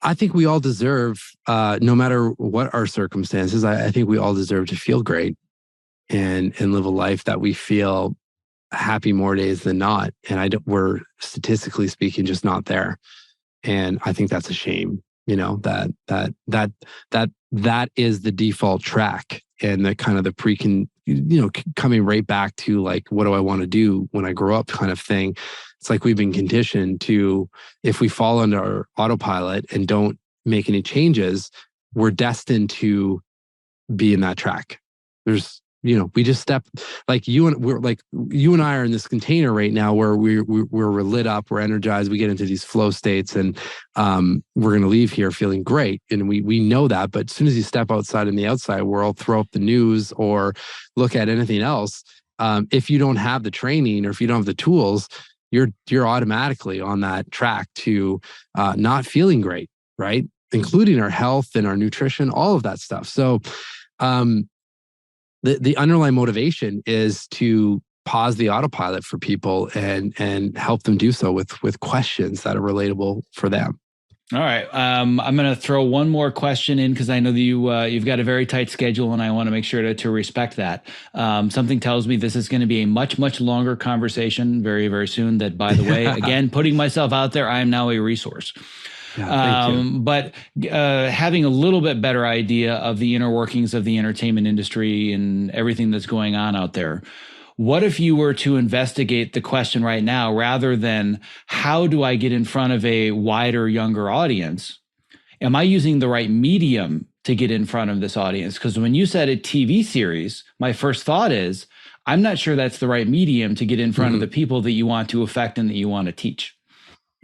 I think we all deserve, no matter what our circumstances, I think we all deserve to feel great and live a life that we feel happy more days than not. And we're, statistically speaking, just not there. And I think that's a shame, that is the default track, and the kind of the coming right back to like, what do I want to do when I grow up kind of thing. It's like we've been conditioned to, if we fall under our autopilot and don't make any changes, we're destined to be in that track. There's we just step, like you and I are in this container right now where we're lit up, we're energized, we get into these flow states, and we're going to leave here feeling great. And we know that, but as soon as you step outside in the outside world, throw up the news or look at anything else, if you don't have the training or if you don't have the tools, you're automatically on that track to not feeling great, right? Including our health and our nutrition, all of that stuff. So, the underlying motivation is to pause the autopilot for people and help them do so with questions that are relatable for them. All right. I'm going to throw one more question in because I know that you've got a very tight schedule and I want to make sure to respect that. Something tells me this is going to be a much, much longer conversation very, very soon. That, by the way, again, putting myself out there, I am now a resource. Yeah, but having a little bit better idea of the inner workings of the entertainment industry and everything that's going on out there. What if you were to investigate the question right now, rather than how do I get in front of a wider, younger audience? Am I using the right medium to get in front of this audience? Because when you said a TV series, my first thought is, I'm not sure that's the right medium to get in front of the people that you want to affect and that you want to teach.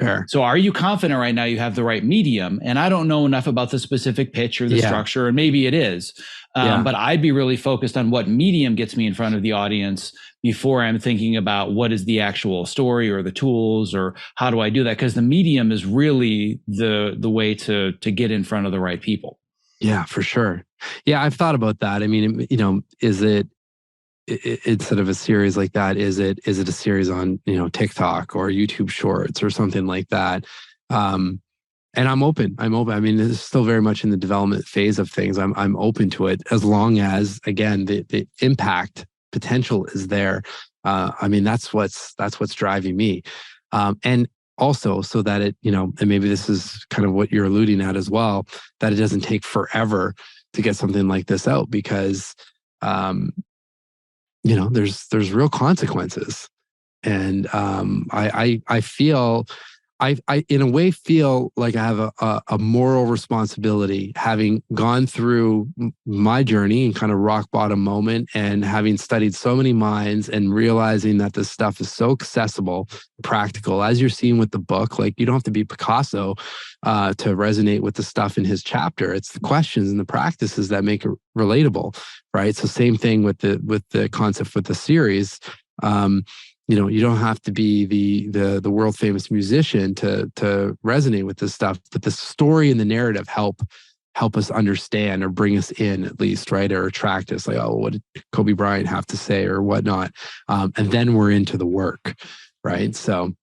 Sure. So are you confident right now you have the right medium? And I don't know enough about the specific pitch or the structure, and maybe it is. But I'd be really focused on what medium gets me in front of the audience before I'm thinking about what is the actual story or the tools or how do I do that? Because the medium is really the way to get in front of the right people. Yeah, for sure. Yeah, I've thought about that. I mean, is it instead of a series like that, is it a series on, TikTok or YouTube Shorts or something like that? And I'm open. I mean, this is still very much in the development phase of things. I'm open to it as long as, again, the impact potential is there. I mean, that's what's driving me. And also so that it, and maybe this is kind of what you're alluding at as well, that it doesn't take forever to get something like this out, because there's real consequences. And I feel, I in a way feel like I have a moral responsibility, having gone through my journey and kind of rock bottom moment, and having studied so many minds and realizing that this stuff is so accessible, practical, as you're seeing with the book. Like, you don't have to be Picasso to resonate with the stuff in his chapter. It's the questions and the practices that make it relatable, right? So same thing with the concept with the series. You don't have to be the world famous musician to resonate with this stuff, but the story and the narrative help us understand, or bring us in at least, right? Or attract us, like, oh, what did Kobe Bryant have to say or whatnot? And then we're into the work, right? So,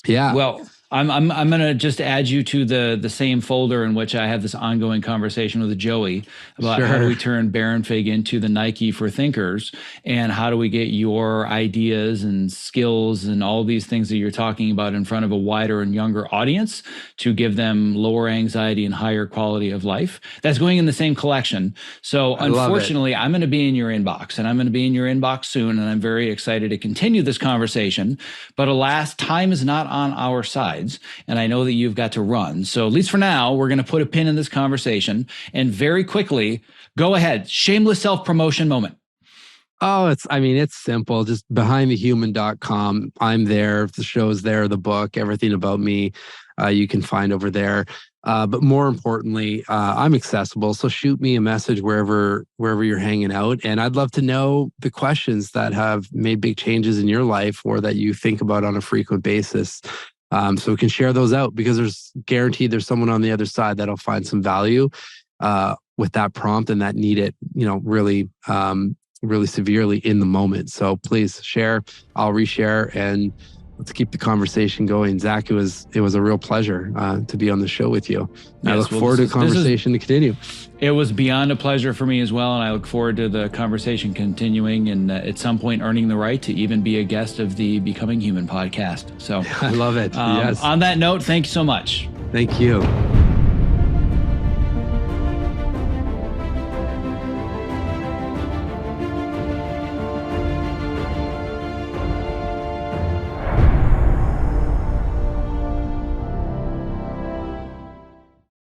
yeah. Well, I'm going to just add you to the same folder in which I have this ongoing conversation with Joey about how do we turn Baron Fig into the Nike for thinkers, and how do we get your ideas and skills and all these things that you're talking about in front of a wider and younger audience to give them lower anxiety and higher quality of life. That's going in the same collection. So unfortunately, I'm going to be in your inbox, and I'm going to be in your inbox soon. And I'm very excited to continue this conversation. But alas, time is not on our side. And I know that you've got to run. So at least for now, we're going to put a pin in this conversation and very quickly go ahead. Shameless self-promotion moment. Oh, it's simple. Just behindthehuman.com. I'm there. The show's there, the book, everything about me, you can find over there. But more importantly, I'm accessible. So shoot me a message wherever you're hanging out. And I'd love to know the questions that have made big changes in your life, or that you think about on a frequent basis. So we can share those out, because there's someone on the other side that'll find some value with that prompt, and that need it, really severely in the moment. So please share, I'll reshare, and let's keep the conversation going. Zack, it was a real pleasure to be on the show with you. Yes, I look forward to the conversation to continue. It was beyond a pleasure for me as well, and I look forward to the conversation continuing, and at some point earning the right to even be a guest of the Becoming Human podcast. So I love it. Yes. On that note, thank you so much. Thank you.